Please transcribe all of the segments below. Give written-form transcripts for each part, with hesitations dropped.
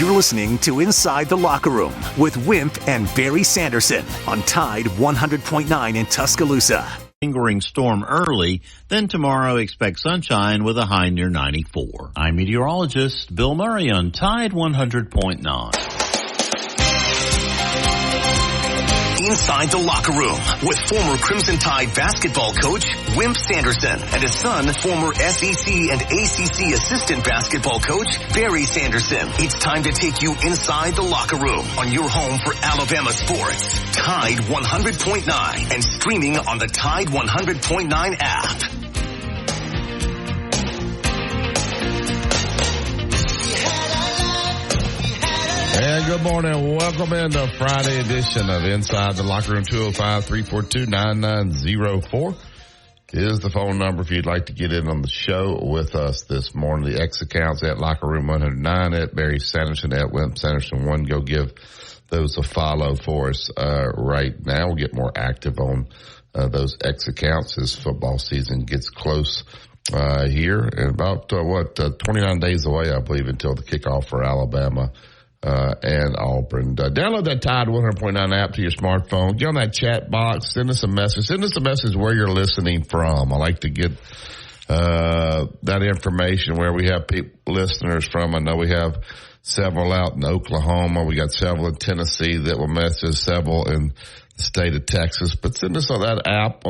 You're listening to Inside the Locker Room with Wimp and Barry Sanderson on Tide 100.9 in Tuscaloosa. Lingering storm early, then tomorrow expect sunshine with a high near 94. I'm meteorologist Bill Murray on Tide 100.9. Inside the Locker Room with former Crimson Tide basketball coach Wimp Sanderson and his son, former SEC and ACC assistant basketball coach Barry Sanderson. It's time to take you inside the locker room on your home for Alabama sports. Tide 100.9 and streaming on the Tide 100.9 app. And good morning. Welcome into Friday edition of Inside the Locker Room. 205-342-9904 is the phone number if you'd like to get in on the show with us this morning. The X accounts at Locker Room 109, at Barry Sanderson, at Wimp Sanderson 1. Go give those a follow for us right now. We'll get more active on those X accounts as football season gets close here. And about, 29 days away, I believe, until the kickoff for Alabama and Auburn. Download that Tide 100.9 app to your smartphone. Get on that chat box. Send us a message. Send us a message where you're listening from. I like to get that information where we have listeners from. I know we have several out in Oklahoma. We got several in Tennessee that will message, several in the state of Texas. But send us on that app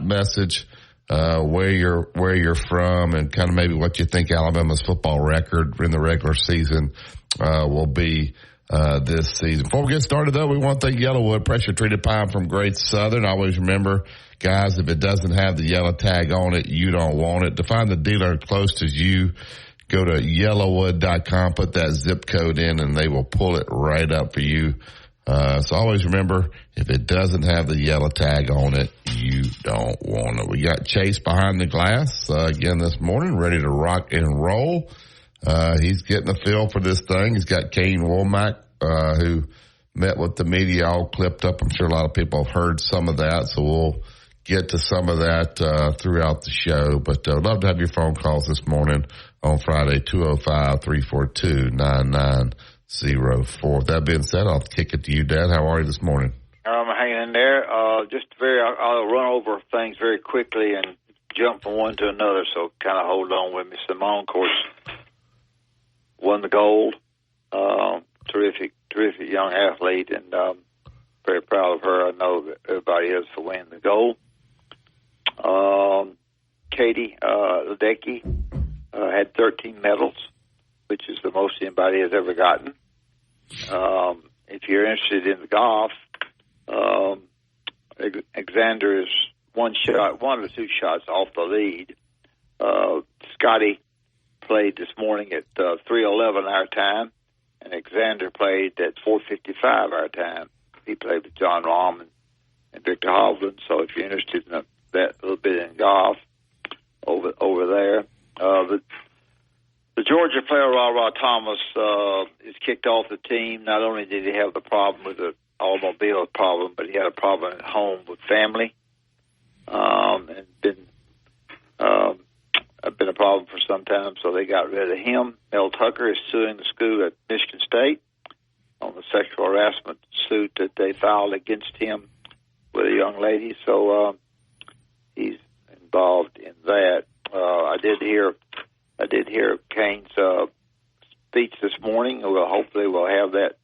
message where you're from and kind of maybe what you think Alabama's football record in the regular season will be this season. Before we get started, though, we want the Yellowwood pressure-treated pine from Great Southern. Always remember, guys, if it doesn't have the yellow tag on it, you don't want it. To find the dealer close to you, go to yellowwood.com, put that zip code in, and they will pull it right up for you. So always remember, if it doesn't have the yellow tag on it, you don't want it. We got Chase behind the glass again this morning, ready to rock and roll. He's getting a feel for this thing. He's got Kane Womack, who met with the media all clipped up. I'm sure a lot of people have heard some of that, so we'll get to some of that throughout the show. But I'd love to have your phone calls this morning on Friday, 205-342-9904. That being said, I'll kick it to you, Dad. How are you this morning? I'm hanging in there. I'll run over things very quickly and jump from one to another, so kind of hold on with me. Simone, of course, won the gold. Terrific young athlete, and very proud of her. I know that everybody is for winning the gold. Katie Ledecky had 13 medals, which is the most anybody has ever gotten. If you're interested in the golf, Alexander is one or two shots off the lead. Scotty played this morning at 3:11 our time, and Alexander played at 4:55 our time. He played with John Rahm and Victor Hovland. So if you're interested in that little bit in golf over there, the Georgia player Ra Thomas is kicked off the team. Not only did he have the problem with the automobile problem, but he had a problem at home with family, and been a problem for some time, so they got rid of him. Mel Tucker is suing the school at Michigan State on the sexual harassment suit that they filed against him with a young lady, so he's involved in that. I did hear Kane's speech this morning. Hopefully we'll have that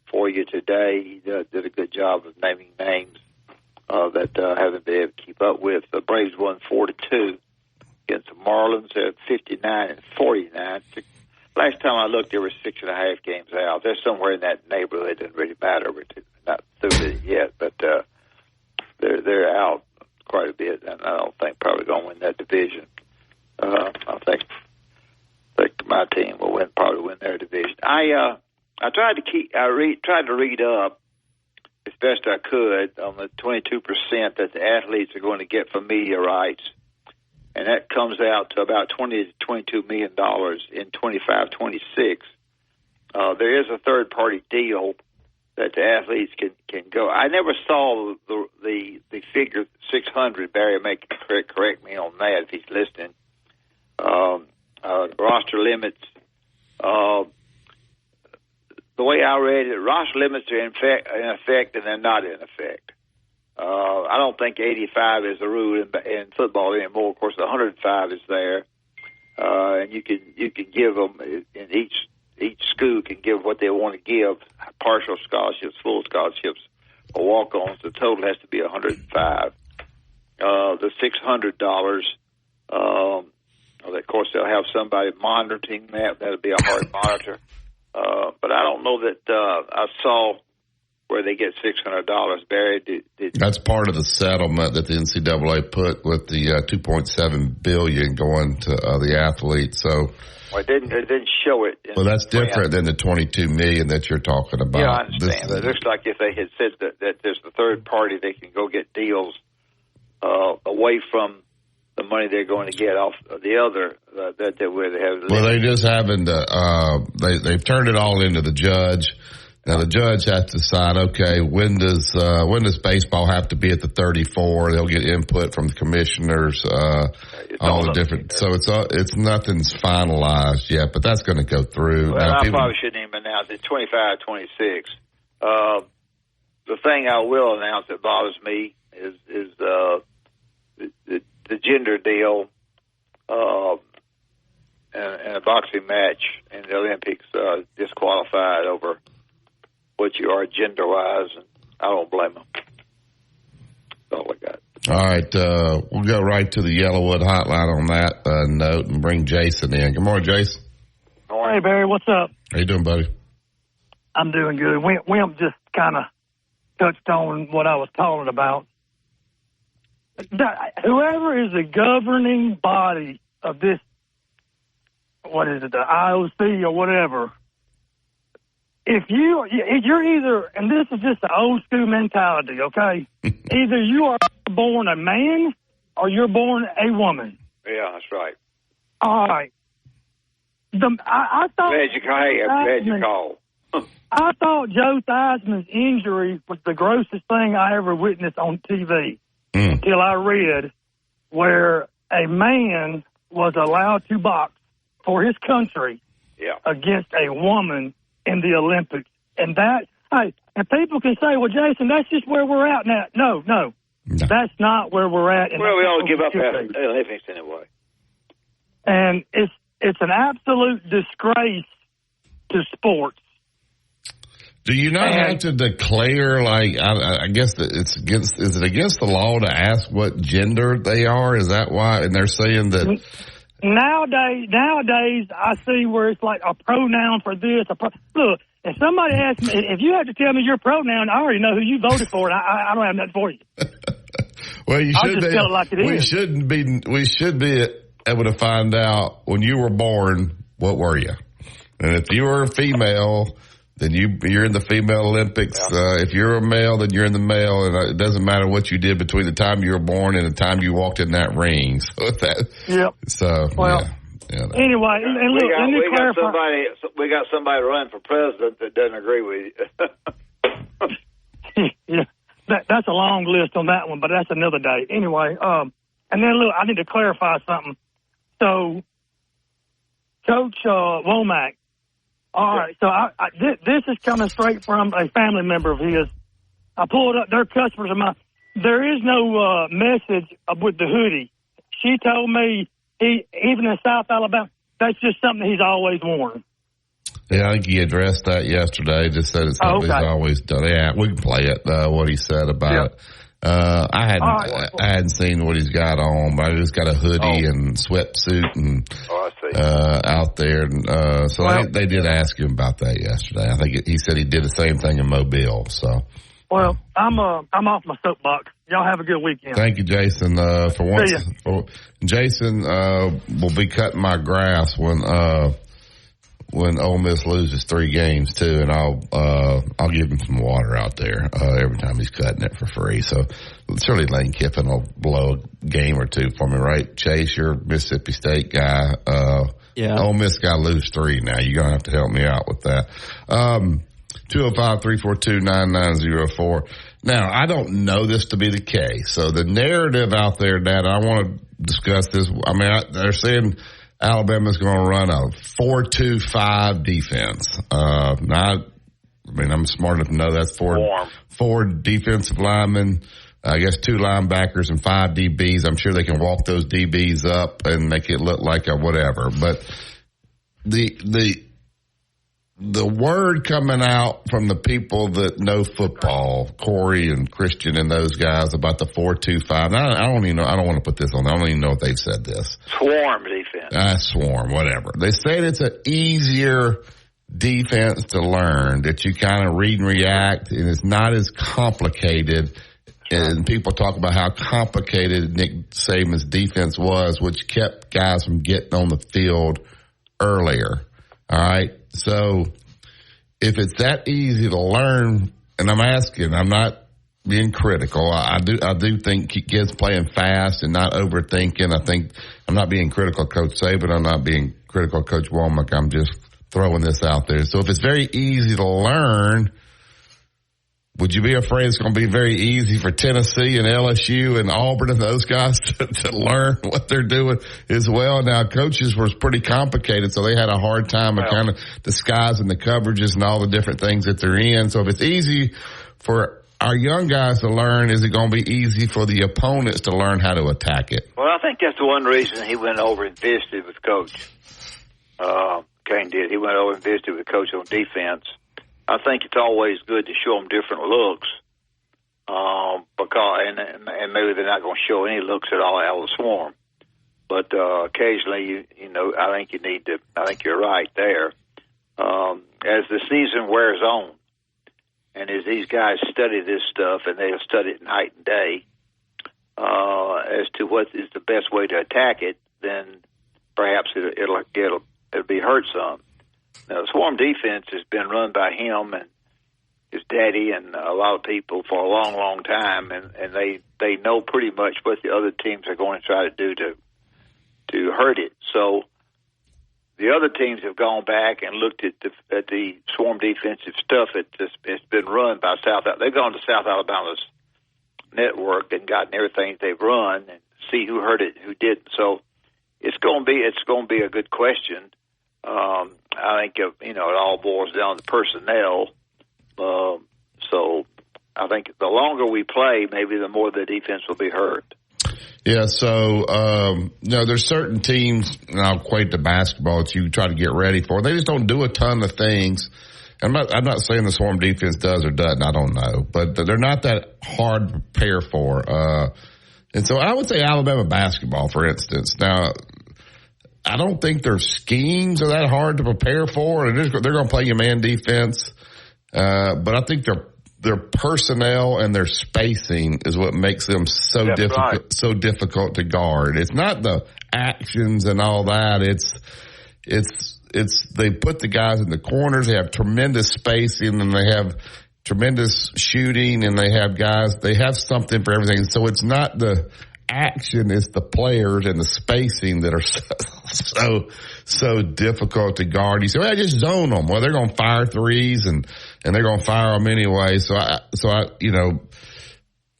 for you today. He did a good job of naming names that haven't been able to keep up with. The Braves won 4-2 against the Marlins at 59-49. Last time I looked, there were 6.5 games out. They're somewhere in that neighborhood. It doesn't really matter. We're not through it yet, but they're out quite a bit, and I don't think probably going to win that division. I think my team will probably win their division. I tried to read up as best I could on the 22% that the athletes are going to get for media rights, and that comes out to about $20 to $22 million in 25-26. There is a third-party deal that the athletes can go. I never saw the figure 600. Barry may correct me on that if he's listening. Roster limits. the way I read it, roster limits are in effect and they're not in effect. I don't think 85 is the rule in football anymore. Of course, the 105 is there, and you can give them in each school can give what they want to give: partial scholarships, full scholarships, or walk-ons. The total has to be 105. The $600. Of course, they'll have somebody monitoring that. That'll be a hard monitor. But I don't know that I saw where they get $600. Barry, that's part of the settlement that the NCAA put with the $2.7 billion going to the athletes. So, well, it didn't show it. Well, that's different than the $22 million that you're talking about. Yeah, I understand. But it looks like if they had said that there's the third party, they can go get deals away from the money they're going to get off the other that they would have. Well, they just haven't. They've turned it all into the judge. Now the judge has to decide. Okay, when does baseball have to be at the 34? They'll get input from the commissioners. All the different. So it's nothing's finalized yet, but that's going to go through. Well, now, I probably shouldn't even announce it. 25, 26. The thing I will announce that bothers me is the gender deal and a boxing match in the Olympics disqualified over what you are gender-wise, and I don't blame them. That's all I got. All right, we'll go right to the Yellowwood hotline on that note and bring Jason in. Good morning, Jason. Hey, Barry, what's up? How you doing, buddy? I'm doing good. Wimp just kind of touched on what I was talking about. Whoever is the governing body of this, what is it, the IOC or whatever, if you're either, and this is just an old school mentality, okay? Either you are born a man or you're born a woman. Yeah, that's right. All right. I thought. Glad you called. I thought Joe Theismann's injury was the grossest thing I ever witnessed on TV until I read where a man was allowed to box for his country against a woman in the Olympics. And and people can say, well, Jason, that's just where we're at now. No. That's not where we're at. Well, we all give up after the Olympics anyway. And it's an absolute disgrace to sports. Do you not have to declare, like, I guess that is it against the law to ask what gender they are? Is that why? And they're saying that nowadays I see where it's like a pronoun for this. Look, if somebody asks me, if you have to tell me your pronoun, I already know who you voted for, and I don't have nothing for you. Well, you should just tell it like it is. We should be able to find out when you were born, what were you? And if you were a female, then you're in the female Olympics. If you're a male, then you're in the male, and it doesn't matter what you did between the time you were born and the time you walked in that ring. So anyway, and look, let me clarify. We got somebody running for president that doesn't agree with you. Yeah, that's a long list on that one, but that's another day. Anyway, and then look, I need to clarify something. So, Coach Womack. All right, so this is coming straight from a family member of his. I pulled up their customers of mine. There is no message with the hoodie. She told me even in South Alabama, that's just something he's always worn. Yeah, I think he addressed that yesterday. Just said it's something he's always done. Yeah, we can play it. What he said about it. I hadn't seen what he's got on, but I just got a hoodie and sweatsuit and out there. And, so they did ask him about that yesterday. I think he said he did the same thing in Mobile. So, well, I'm off my soapbox. Y'all have a good weekend. Thank you, Jason. Jason will be cutting my grass when Ole Miss loses 3 games too, and I'll give him some water out there every time he's cutting it for free. So surely Lane Kiffin will blow a game or 2 for me, right? Chase, you're a Mississippi State guy. Ole Miss got to lose 3 now. You're gonna have to help me out with that. 205-342-9904. Now, I don't know this to be the case. So the narrative out there, Dad, I want to discuss this. I mean, they're saying Alabama's going to run a 4-2-5 defense. Now, I mean, I'm smart enough to know that's four defensive linemen, I guess 2 linebackers and 5 DBs. I'm sure they can walk those DBs up and make it look like a whatever. But the word coming out from the people that know football, Corey and Christian and those guys, about the 4-2-5. I don't even know. I don't want to put this on. I don't even know if they've said this. Swarm defense. Swarm, whatever. They said it's an easier defense to learn, that you kind of read and react, and it's not as complicated. And people talk about how complicated Nick Saban's defense was, which kept guys from getting on the field earlier. All right. So if it's that easy to learn, and I'm asking, I'm not being critical. I do think kids playing fast and not overthinking. I think I'm not being critical of Coach Saban. I'm not being critical of Coach Womack. I'm just throwing this out there. So if it's very easy to learn, would you be afraid it's going to be very easy for Tennessee and LSU and Auburn and those guys to learn what they're doing as well? Now, coaches was pretty complicated, so they had a hard time of kind of disguising the coverages and all the different things that they're in. So if it's easy for our young guys to learn, is it going to be easy for the opponents to learn how to attack it? Well, I think that's the one reason he went over and visited with Coach. Kane did. He went over and visited with Coach on defense. I think it's always good to show them different looks, because and maybe they're not going to show any looks at all out of the swarm. But occasionally, you know, I think you need to. I think you're right there. As the season wears on, and as these guys study this stuff, and they'll study it night and day, as to what is the best way to attack it, then perhaps it'll be hurt some. Now, the swarm defense has been run by him and his daddy and a lot of people for a long, long time, and they know pretty much what the other teams are going to try to do to hurt it. So the other teams have gone back and looked at the swarm defensive stuff. It's been run by they've gone to South Alabama's network and gotten everything they've run and see who heard it, who didn't. So it's going to be a good question. I think it all boils down to personnel. So I think the longer we play, maybe the more the defense will be hurt. Yeah. So there's certain teams, and I'll equate to basketball, that you try to get ready for. They just don't do a ton of things. I'm not saying the swarm defense does or doesn't. I don't know, but they're not that hard to prepare for. And so I would say Alabama basketball, for instance. Now, I don't think their schemes are that hard to prepare for, and they're going to play you man defense. But I think their personnel and their spacing is what makes them so difficult to guard. It's not the actions and all that. It's they put the guys in the corners. They have tremendous spacing, and they have tremendous shooting, and they have something for everything. So it's not the action, is the players and the spacing that are so difficult to guard. You say, well, just zone them. Well, they're going to fire threes and they're going to fire them anyway. So I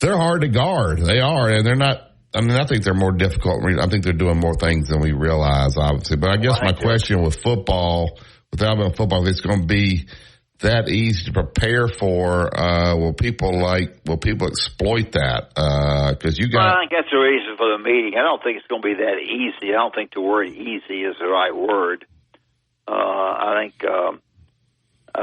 they're hard to guard. They are, and they're not. I mean, I think they're more difficult. I think they're doing more things than we realize, obviously. But I guess my question with football, with Alabama football, it's going to be that easy to prepare for. Will people exploit that? Because I think that's the reason for the meeting. I don't think it's going to be that easy. I don't think the word "easy" is the right word. I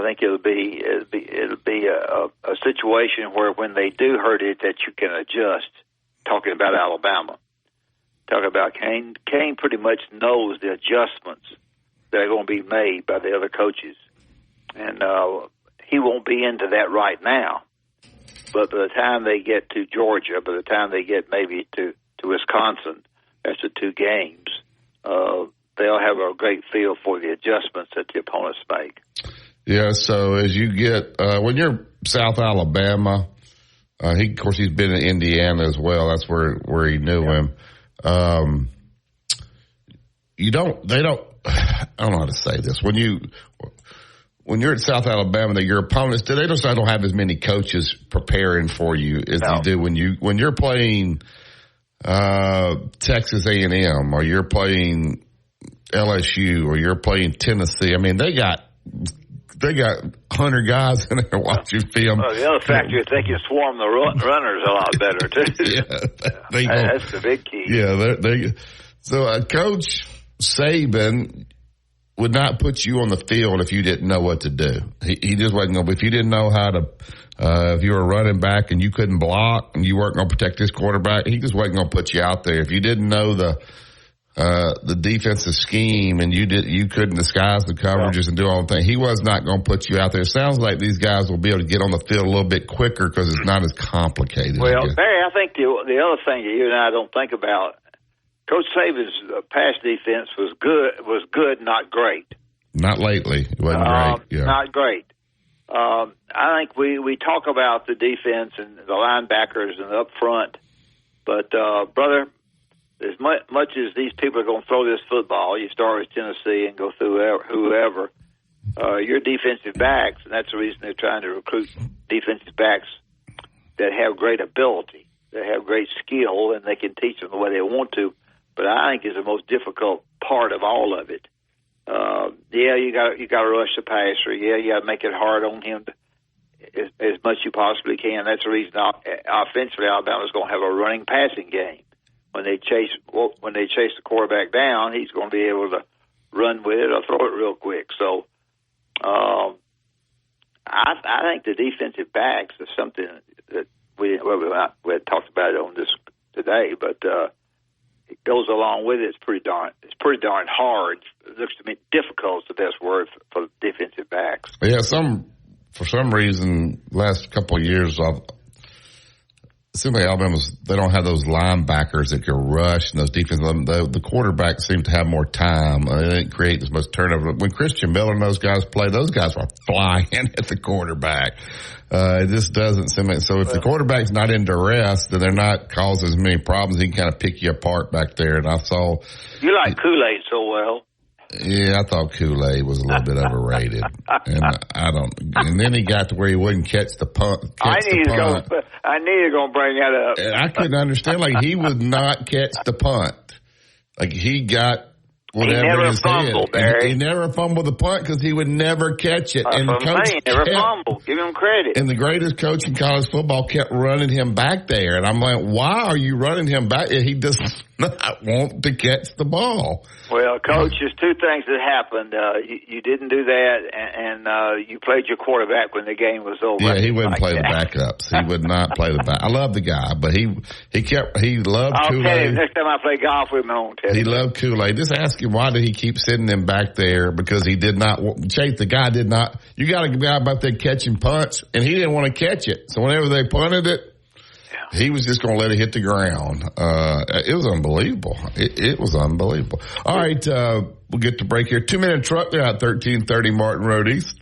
think it'll be a situation where when they do hurt it, that you can adjust. Talking about Alabama, talking about Kane. Kane pretty much knows the adjustments that are going to be made by the other coaches. And he won't be into that right now. But by the time they get to Georgia, by the time they get maybe to Wisconsin, after 2 games, they'll have a great feel for the adjustments that the opponents make. Yeah, so as you get, when you're South Alabama, of course, he's been in Indiana as well. That's where he knew him. I don't know how to say this. When you're at South Alabama, that your opponents, they just don't have as many coaches preparing for you as you do when you're playing Texas A&M or you're playing LSU or you're playing Tennessee. I mean, they got 100 guys in there watching film. Well, the other factor is they can swarm the runners a lot better, too. That's the big key. Yeah, so Coach Saban would not put you on the field if you didn't know what to do. He just wasn't going to. If you didn't know how to, if you were a running back and you couldn't block and you weren't going to protect this quarterback, he just wasn't going to put you out there. If you didn't know the defensive scheme and you couldn't disguise the coverages and do all the things, he was not going to put you out there. It sounds like these guys will be able to get on the field a little bit quicker because it's not as complicated. Well, Barry, I think the other thing that you and I don't think about, Coach Saban's pass defense was good, not great. Not lately. It wasn't great. Yeah. Not great. I think we talk about the defense and the linebackers and up front, but brother, as much as these people are going to throw this football, you start with Tennessee and go through whoever, your defensive backs, and that's the reason they're trying to recruit defensive backs that have great ability, that have great skill, and they can teach them the way they want to. But I think is the most difficult part of all of it. You got to rush the passer. Yeah, you got to make it hard on him as much as you possibly can. That's the reason offensively Alabama's going to have a running passing game. When they chase the quarterback down, he's going to be able to run with it or throw it real quick. So I think the defensive backs is something that we had talked about it on this today, but it goes along with it. It's pretty darn hard. It looks to me difficult is the best word for defensive backs. Yeah, for some reason, last couple of years, it seems like they don't have those linebackers that can rush and those defense. The quarterbacks seem to have more time. They didn't create as much turnover. When Christian Miller and those guys play, those guys were flying at the quarterback. It just doesn't seem like. So if the quarterback's not in duress, then they're not causing as many problems. He can kind of pick you apart back there. And I saw. You like Kool-Aid so well. Yeah, I thought Kool-Aid was a little bit overrated, and I don't. And then he got to where he wouldn't catch the punt. I knew you were going to bring that up. And I couldn't understand. Like he would not catch the punt. Like he got whatever in his head. Barry. He never fumbled the punt because he would never catch it. And he never fumbled. Give him credit. And the greatest coach in college football kept running him back there, and I'm like, why are you running him back? He does not want to catch the ball. Well, Coach, there's two things that happened. You didn't do that, and you played your quarterback when the game was over. Yeah, he wouldn't play the backups. He would not play the back. I love the guy, but he loved Kool-Aid. Okay, next time I play golf with him, I won't tell you. He loved Kool-Aid. Just ask him, why did he keep sitting him back there? Because he did not – Chase, the guy did not – you got a guy back there catching punts, and he didn't want to catch it. So whenever they punted it, he was just going to let it hit the ground. It was unbelievable. It was unbelievable. All right, we'll get to break here. 2-minute truck. They're out 1330 Martin Road East.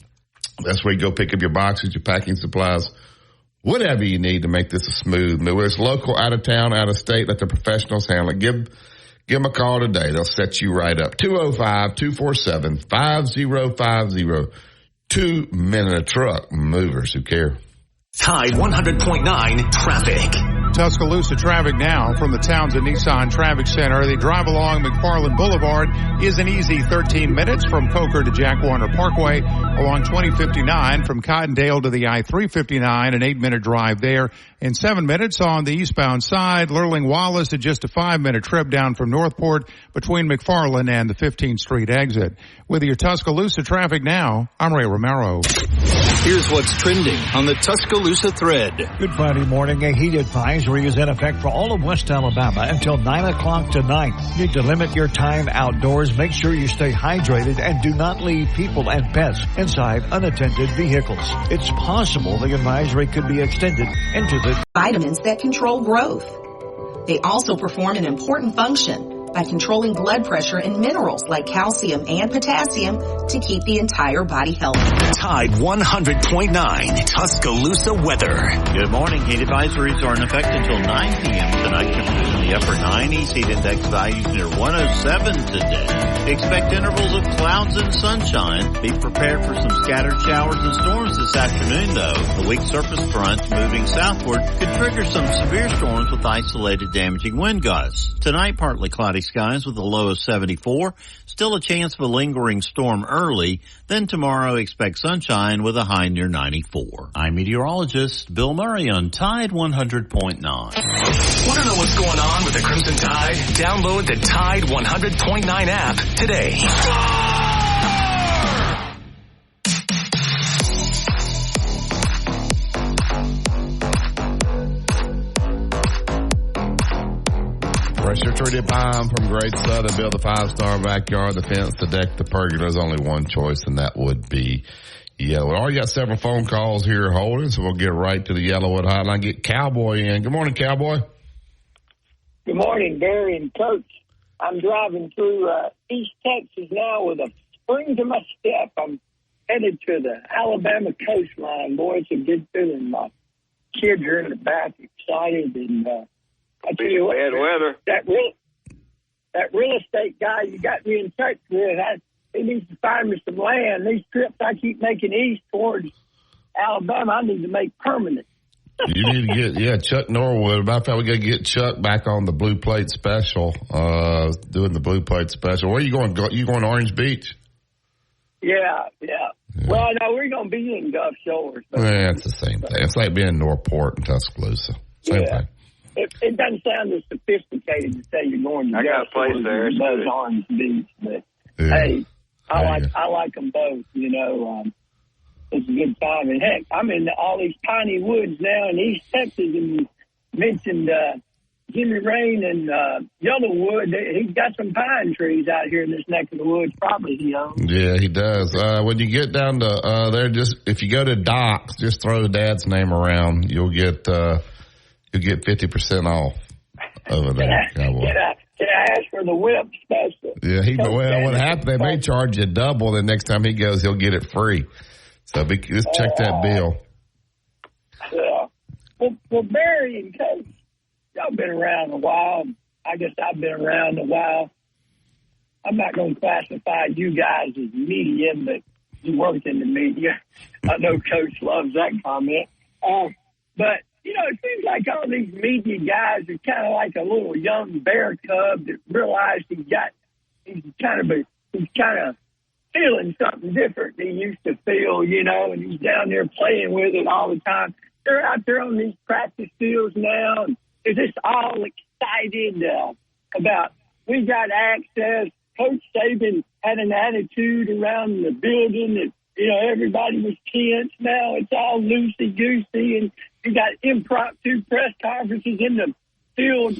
That's where you go pick up your boxes, your packing supplies, whatever you need to make this a smooth move. Whether it's local, out of town, out of state, let the professionals handle it. Give them a call today. They'll set you right up. 205-247-5050. 2-minute truck. Movers who care. Tide 100.9 traffic. Tuscaloosa traffic now from the Townsend Nissan Traffic Center. The drive along McFarland Boulevard is an easy 13 minutes from Coker to Jack Warner Parkway. Along 2059 from Cottondale to the I-359, an 8-minute drive there. In 7 minutes on the eastbound side, Lurling Wallace at just a 5-minute trip down from Northport between McFarland and the 15th Street exit. With your Tuscaloosa traffic now, I'm Ray Romero. Here's what's trending on the Tuscaloosa thread. Good Friday morning. A heat advisory is in effect for all of West Alabama until 9 o'clock tonight. Need to limit your time outdoors. Make sure you stay hydrated and do not leave people and pets inside unattended vehicles. It's possible the advisory could be extended into the vitamins that control growth. They also perform an important function by controlling blood pressure and minerals like calcium and potassium to keep the entire body healthy. Tide 100.9 Tuscaloosa weather. Good morning. Heat advisories are in effect until 9 p.m. tonight. Temperatures in the upper 90s. Heat index values near 107 today. Expect intervals of clouds and sunshine. Be prepared for some scattered showers and storms this afternoon, though. The weak surface front moving southward could trigger some severe storms with isolated damaging wind gusts. Tonight, partly cloudy skies with a low of 74. Still a chance of a lingering storm early. Then tomorrow, expect sunshine with a high near 94. I'm meteorologist Bill Murray on Tide 100.9. Want to know what's going on with the Crimson Tide? Download the Tide 100.9 app today. Pressure treated pine from Great Southern. Build a 5-star backyard, the fence, the deck, the pergola. There's only one choice, and that would be Yellow. We already got several phone calls here holding, so we'll get right to the Yellowwood hotline. Get Cowboy in. Good morning, Cowboy. Good morning, Barry and Coach. I'm driving through East Texas now with a spring to my step. I'm headed to the Alabama coastline. Boy, it's a good feeling. My kids are in the back excited, and I tell you what, bad weather. That real estate guy you got me in touch with, he needs to find me some land. These trips I keep making east towards Alabama, I need to make permanent. You need to get, Chuck Norwood. About that, we got to get Chuck back on the Blue Plate Special, doing the Blue Plate Special. Where are you going? You going to Orange Beach? Yeah. Well, no, we're going to be in Gulf Shores. Yeah, it's the same thing. It's like being in Northport and Tuscaloosa. Same thing. It doesn't sound as sophisticated to say you're going to Gulf Shores there. Those Orange Beach, but hey, I like them both. You know, it's a good time. And heck, I'm in all these piney woods now in East Texas, and you mentioned Jimmy Rain and Yellowwood. He's got some pine trees out here in this neck of the woods, probably, you know. Yeah, he does. When you get down to there, just if you go to Doc's, just throw Dad's name around. You'll get 50% off over there. Can I ask for the whip special? Yeah, what happened? They may charge you double. The next time he goes, he'll get it free. So just check that bill. Yeah. Well, Barry and Coach, y'all been around a while. I guess I've been around a while. I'm not going to classify you guys as media, but you work in the media. I know Coach loves that comment. But, you know, it seems like all these media guys are kind of like a little young bear cub that realized he's kind of feeling something different than he used to feel, you know, and he's down there playing with it all the time. They're out there on these practice fields now, and they're just all excited about we got access. Coach Saban had an attitude around the building that, you know, everybody was tense. Now it's all loosey-goosey, and you got impromptu press conferences in the field,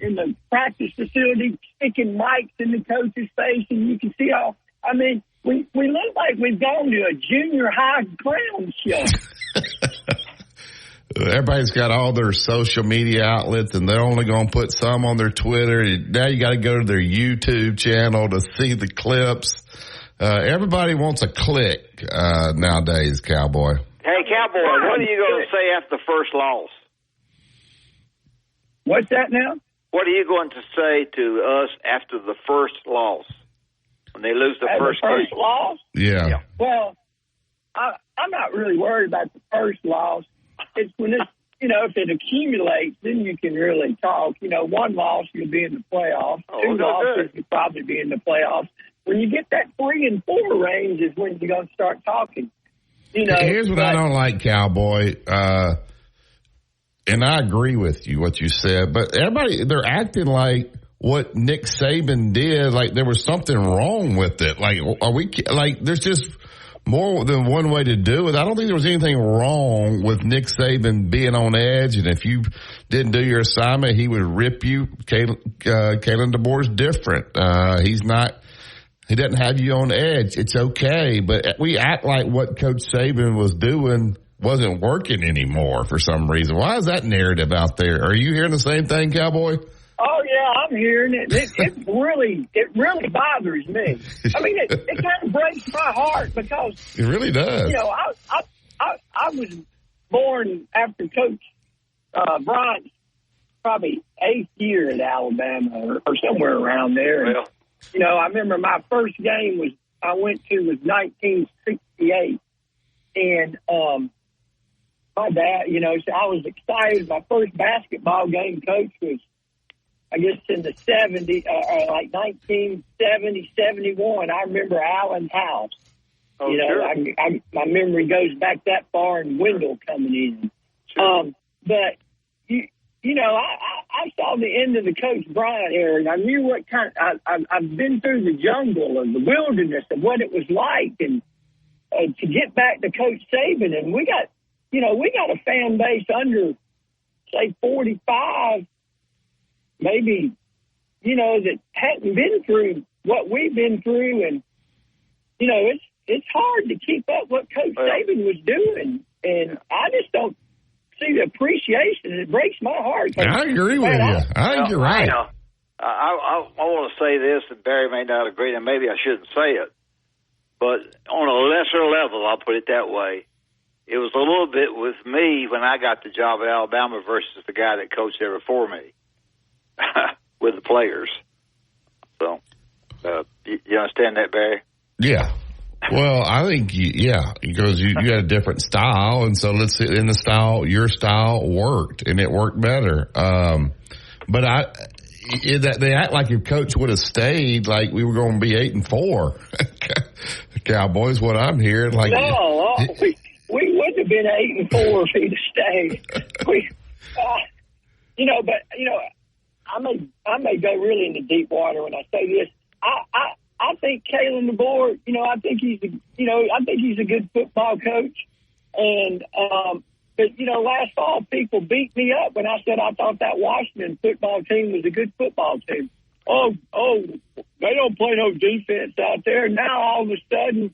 in the practice facility, sticking mics in the coach's face, and you can see all. I mean, we look like we've gone to a junior high clown show. Everybody's got all their social media outlets, and they're only going to put some on their Twitter. Now you got to go to their YouTube channel to see the clips. Everybody wants a click nowadays, Cowboy. Hey, Cowboy, what are you going to say after the first loss? What's that now? What are you going to say to us after the first loss? When they lose the first loss? Yeah. Well, I'm not really worried about the first loss. It's when it's, you know, if it accumulates, then you can really talk. You know, one loss, you'll be in the playoffs. Two losses, you'll probably be in the playoffs. When you get that 3 and 4 range is when you're going to start talking. You know, here's what I don't like, Cowboy. And I agree with you, what you said, but everybody, they're acting like what Nick Saban did, like there was something wrong with it. Like, there's just more than one way to do it. I don't think there was anything wrong with Nick Saban being on edge, and if you didn't do your assignment, he would rip you. Kalen DeBoer's different. He doesn't have you on edge. It's okay, but we act like what Coach Saban was doing wasn't working anymore for some reason. Why is that narrative out there? Are you hearing the same thing, Cowboy? Oh yeah, I'm hearing it. It really bothers me. I mean, it kind of breaks my heart because it really does. You know, I was born after Coach Bryant's probably 8th year at Alabama or somewhere around there. Well, you know, I remember my first game I went to was 1968, and my dad, you know, so I was excited. My first basketball game, Coach, was I guess in the 70s, like 1970, 71, I remember Allen House. Oh, you know, sure. my memory goes back that far, and Wendell coming in. Sure. But you know, I saw the end of the Coach Bryant era, and I knew what kind. I've been through the jungle and the wilderness of what it was like, and to get back to Coach Saban, and we got a fan base under, say, 45, maybe, you know, that hadn't been through what we've been through, and you know, it's hard to keep up what Coach Saban was doing, and I just don't see the appreciation. It breaks my heart. I agree with you. I think you're right. I want to say this, and Barry may not agree, and maybe I shouldn't say it, but on a lesser level, I'll put it that way, it was a little bit with me when I got the job at Alabama versus the guy that coached there before me with the players. So, you understand that, Barry? Yeah. Well, I think, because you had a different style, and so let's say in the style, your style worked, and it worked better. But they act like if Coach would have stayed, like we were going to be 8-4. Cowboys, what I'm hearing, like no, we wouldn't have been 8-4 if he'd have stayed. I may go really into deep water when I say this. I think Kalen DeBoer, I think he's a good football coach. And, but last fall people beat me up when I said I thought that Washington football team was a good football team. Oh, they don't play no defense out there. Now all of a sudden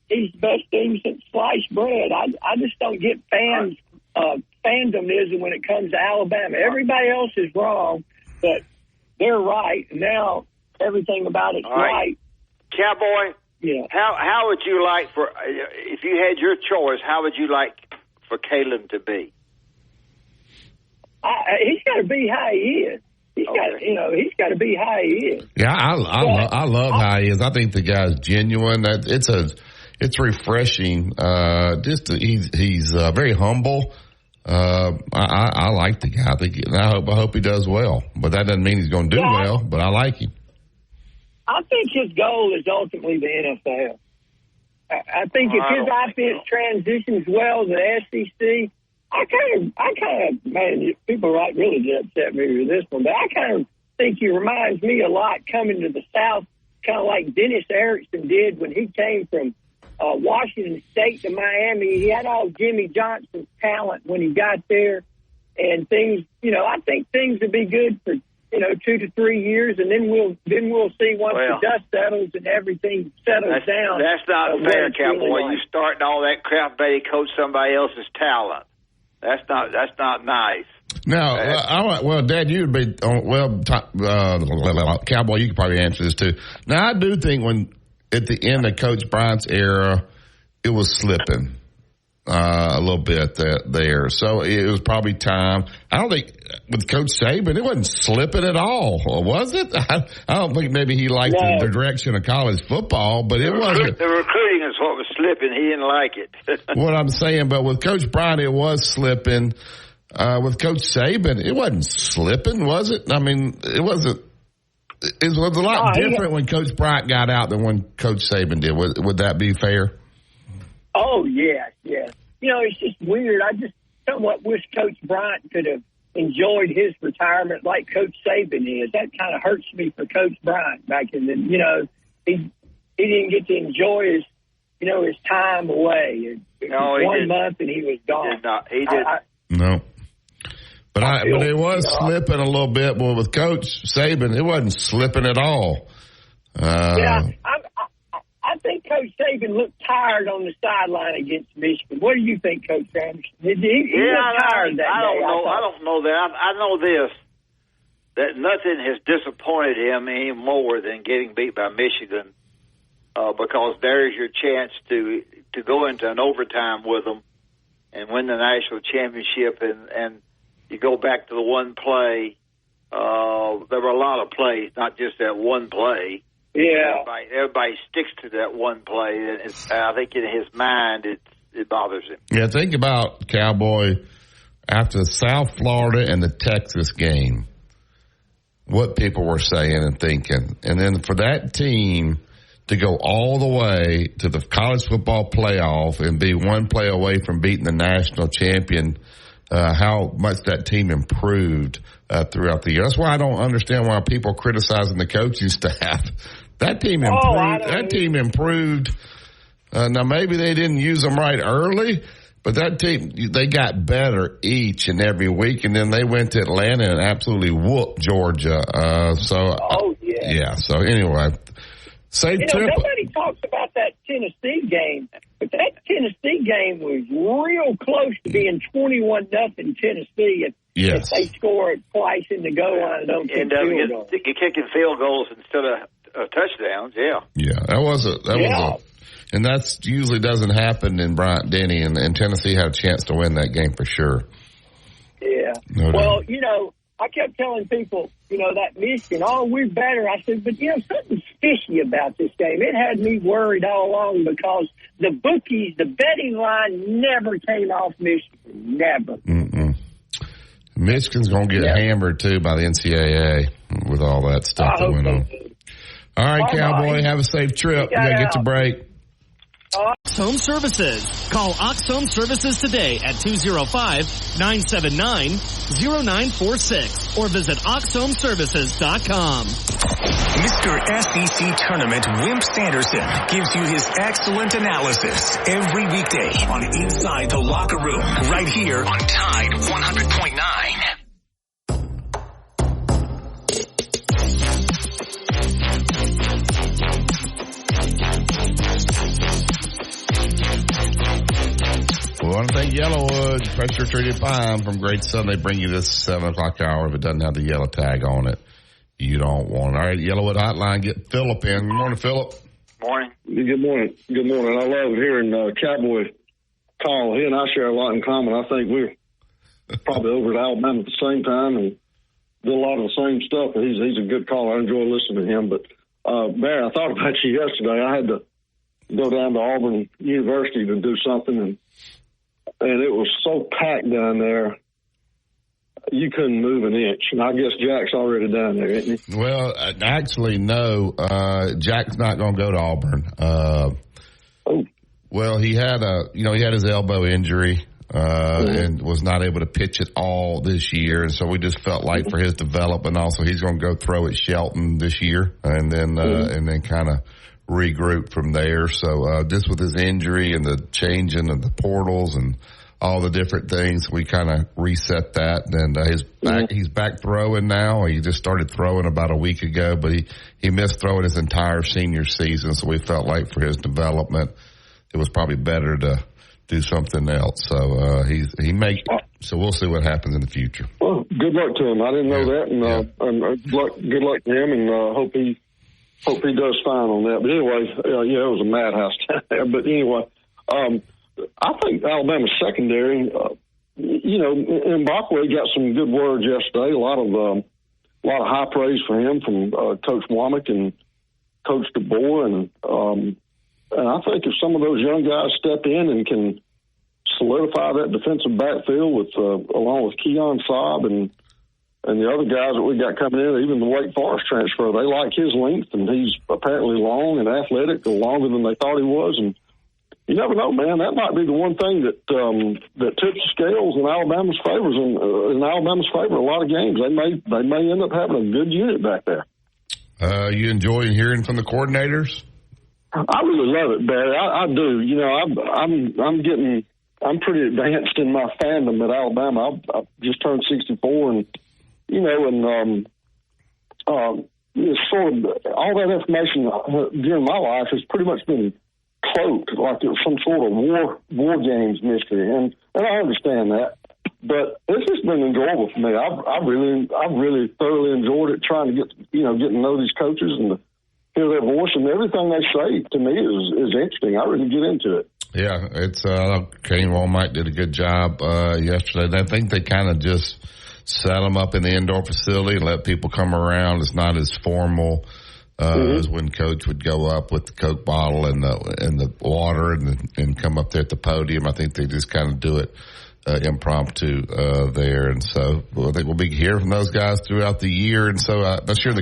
he's the best team since sliced bread. I just don't get fandomism when it comes to Alabama. Everybody else is wrong, but they're right. Now everything about it's right. Cowboy, yeah. How would you like if you had your choice, how would you like for Kalen to be? He's got to be how he is. He's got to be how he is. Yeah, I love how he is. I think the guy's genuine. It's refreshing. He's very humble. I like the guy. I hope he does well. But that doesn't mean he's going to do well. But I like him. I think his goal is ultimately the NFL. I think if his offense transitions well to the SEC, I kind of, man, people really get upset me with this one, but I kind of think he reminds me a lot coming to the South, kind of like Dennis Erickson did when he came from Washington State to Miami. He had all Jimmy Johnson's talent when he got there, and things, I think things would be good for 2 to 3 years, and then we'll see once the dust settles and everything settles down. That's not fair, Cowboy. You starting all that crap, Betty, coach somebody else's talent. That's not nice. No, Dad, you'd be Cowboy. You could probably answer this too. Now, I do think when at the end of Coach Bryant's era, it was slipping a little bit there. So it was probably time. I don't think with Coach Saban, it wasn't slipping at all, was it? I don't think maybe he liked the direction of college football, but it wasn't. The recruiting is what was slipping. He didn't like it. What I'm saying, but with Coach Bryant, it was slipping. With Coach Saban, it wasn't slipping, was it? I mean, it wasn't. It was a lot different when Coach Bryant got out than when Coach Saban did. Would that be fair? Oh, yeah. It's just weird. I just somewhat wish Coach Bryant could have enjoyed his retirement like Coach Saban is. That kind of hurts me for Coach Bryant back in the, he didn't get to enjoy his time away. One month and he was gone. He did not. No. But it was slipping a little bit. Well, with Coach Saban, it wasn't slipping at all. I think Coach Saban looked tired on the sideline against Michigan. What do you think, Coach Anderson? He looked tired that day. I don't know that. I know this, that nothing has disappointed him any more than getting beat by Michigan, because there's your chance to go into an overtime with them and win the national championship. And you go back to the one play. There were a lot of plays, not just that one play. Yeah, everybody sticks to that one play, and I think in his mind it bothers him. Yeah, think about Cowboy after the South Florida and the Texas game. what people were saying and thinking. And then for that team to go all the way to the college football playoff and be one play away from beating the national champion, how much that team improved throughout the year. That's why I don't understand why people are criticizing the coaching staff. That team improved. That team improved. Now, maybe they didn't use them right early, but that team, they got better each and every week, and then they went to Atlanta and absolutely whooped Georgia. So anyway, safe trip. Nobody talks about that Tennessee game, but that Tennessee game was real close to being 21-0 Tennessee. If they score it twice in the goal line, don't kick field goals. You're kicking field goals instead of touchdowns. Yeah, that was a. And that usually doesn't happen in Bryant-Denny, and Tennessee had a chance to win that game for sure. Yeah. No doubt. I kept telling people, that Michigan, we're better. I said, but, something's fishy about this game. It had me worried all along because the bookies, the betting line never came off Michigan. Never. Mm-mm. Michigan's going to get hammered, too, by the NCAA with all that stuff that went on. All right, Cowboy, have a safe trip. You got to get your break. Ox Home Services. Call Ox Home Services today at 205-979-0946 or visit oxhomeservices.com. Mr. SEC Tournament Wimp Sanderson gives you his excellent analysis every weekday on Inside the Locker Room right here on Tide 100.9. We want to thank Yellowwood Pressure Treated Pine from Great Southern. They bring you this 7 o'clock hour. If it doesn't have the yellow tag on it, you don't want it. All right, Yellowwood Hotline, get Phillip in. Good morning, Phillip. Morning. Good morning. Good morning. I love hearing Cowboy call. He and I share a lot in common. I think we're probably over at Alabama at the same time and do a lot of the same stuff. He's a good caller. I enjoy listening to him. But, Barry, I thought about you yesterday. I had to go down to Auburn University to do something, and it was so packed down there, you couldn't move an inch. And I guess Jack's already down there, isn't he? Well, actually, no. Jack's not going to go to Auburn. Well, he had his elbow injury and was not able to pitch at all this year, and so we just felt like for his development, also he's going to go throw at Shelton this year, and then kind of regroup from there. So just with his injury and the changing of the portals and all the different things, we kind of reset that. And he's back throwing now. He just started throwing about a week ago, but he missed throwing his entire senior season. So we felt like for his development, it was probably better to do something else. So so we'll see what happens in the future. Well, good luck to him. I didn't know that, and good luck to him, and hope he does fine on that. But anyway, it was a madhouse down there. But anyway, I think Alabama's secondary, Mbakwe got some good words yesterday. A lot of high praise for him from Coach Womack and Coach DeBoer. And I think if some of those young guys step in and can solidify that defensive backfield with along with Keon Saab and the other guys that we got coming in, even the Wake Forest transfer, they like his length, and he's apparently long and athletic, longer than they thought he was. And you never know, man. That might be the one thing that tips the scales in Alabama's favor. In Alabama's favor, a lot of games they may end up having a good unit back there. You enjoy hearing from the coordinators? I really love it, Barry. I do. I'm pretty advanced in my fandom at Alabama. I just turned 64, and it's sort of all that information during my life has pretty much been cloaked like it was some sort of war games mystery, and I understand that, but it's just been enjoyable for me. I've really thoroughly enjoyed it, trying to get to know these coaches and to hear their voice, and everything they say to me is interesting. I really get into it. Yeah, it's Kane Womack did a good job yesterday. I think they kind of just set them up in the indoor facility and let people come around. It's not as formal as when Coach would go up with the Coke bottle and the water and come up there at the podium. I think they just kind of do it impromptu there. And so I think we'll be hearing from those guys throughout the year. And so I'm sure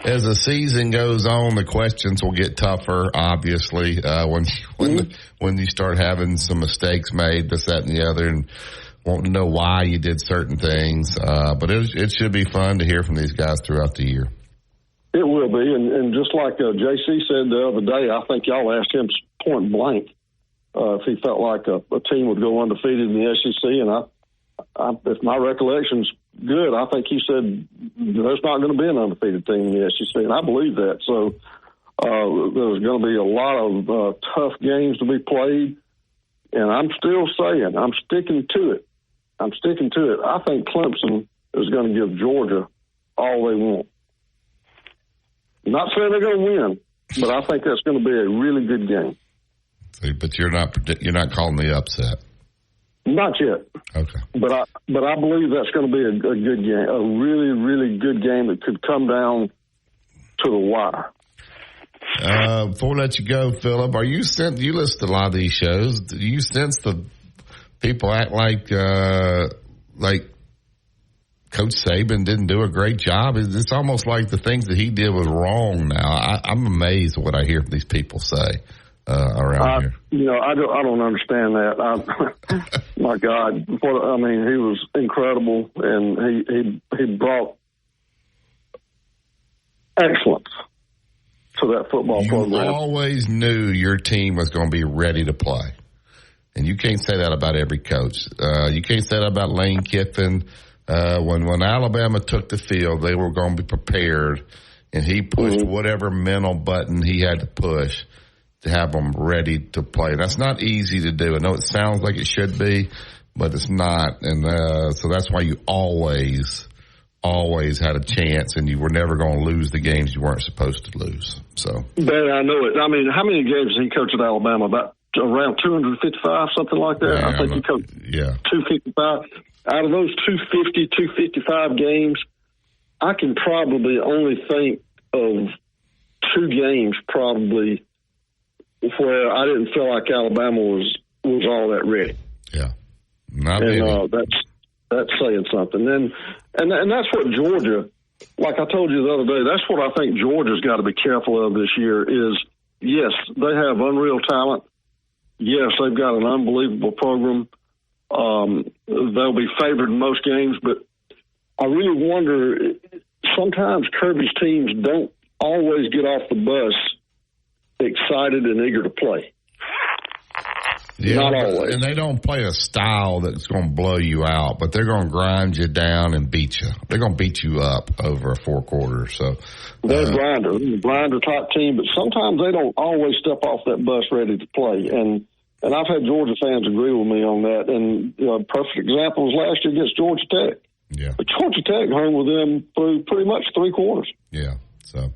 as the season goes on, the questions will get tougher, obviously, when you start having some mistakes made, this, that, and the other, and wanting to know why you did certain things. But it should be fun to hear from these guys throughout the year. It will be. And just like JC said the other day, I think y'all asked him point blank if he felt like a team would go undefeated in the SEC. And if my recollection's good, I think he said there's not going to be an undefeated team in the SEC, and I believe that. So there's going to be a lot of tough games to be played, and I'm still saying, I'm sticking to it. I think Clemson is going to give Georgia all they want. I'm not saying they're going to win, but I think that's going to be a really good game. But you're not calling the upset. Not yet. Okay. But I believe that's going to be a good game, a really, really good game that could come down to the wire. Before I let you go, Philip, you listen to a lot of these shows. Do you sense the people act like Coach Saban didn't do a great job? It's almost like the things that he did was wrong now. I'm amazed at what I hear these people say around here. I don't understand that. My God, he was incredible, and he brought excellence to that football program. You always knew your team was going to be ready to play, and you can't say that about every coach. You can't say that about Lane Kiffin. When Alabama took the field, they were going to be prepared, and he pushed whatever mental button he had to push to have them ready to play. That's not easy to do. I know it sounds like it should be, but it's not. And so that's why you always had a chance, and you were never going to lose the games you weren't supposed to lose. So, Ben, I know it. I mean, how many games did he coach at Alabama? About around 255, something like that? Yeah, I think he coached 255. Out of those 250, 255 games, I can probably only think of 2 games probably where I didn't feel like Alabama was all that ready. Yeah. That's saying something. And that's what Georgia, like I told you the other day, that's what I think Georgia's got to be careful of this year is, yes, they have unreal talent. Yes, they've got an unbelievable program. They'll be favored in most games, but I really wonder, sometimes Kirby's teams don't always get off the bus excited and eager to play. Yeah, not always. And they don't play a style that's going to blow you out, but they're going to grind you down and beat you. They're going to beat you up over 4 quarters. So they're a grinder type team, but sometimes they don't always step off that bus ready to play. And I've had Georgia fans agree with me on that. And a perfect example was last year against Georgia Tech. Yeah. But Georgia Tech hung with them through pretty much 3 quarters. Yeah. So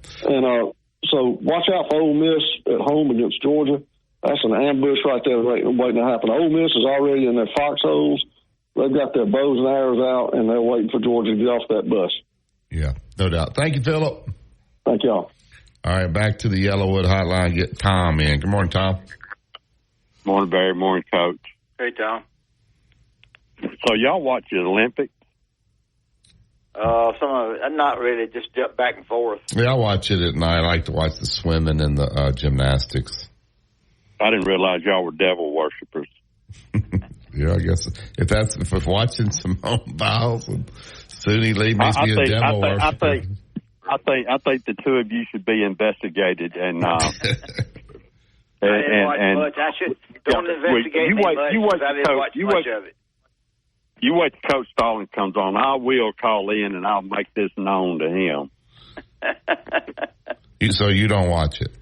watch out for Ole Miss at home against Georgia. That's an ambush right there waiting to happen. Ole Miss is already in their foxholes. They've got their bows and arrows out, and they're waiting for Georgia to get off that bus. Yeah, no doubt. Thank you, Philip. Thank y'all. All right, back to the Yellowwood Hotline. Get Tom in. Good morning, Tom. Morning, Barry. Morning, Coach. Hey, Tom. So y'all watch the Olympics? Some of it, not really, just jump back and forth. Yeah, I watch it at night. I like to watch the swimming and the gymnastics. I didn't realize y'all were devil worshippers. Yeah, I guess if watching Simone Biles and Suni Lee makes me a devil worshiper. I think the 2 of you should be investigated and. I didn't watch much. I should don't investigate me much. I didn't watch much of it. You wait till Coach Stallings comes on. I will call in and I'll make this known to him. So you don't watch it?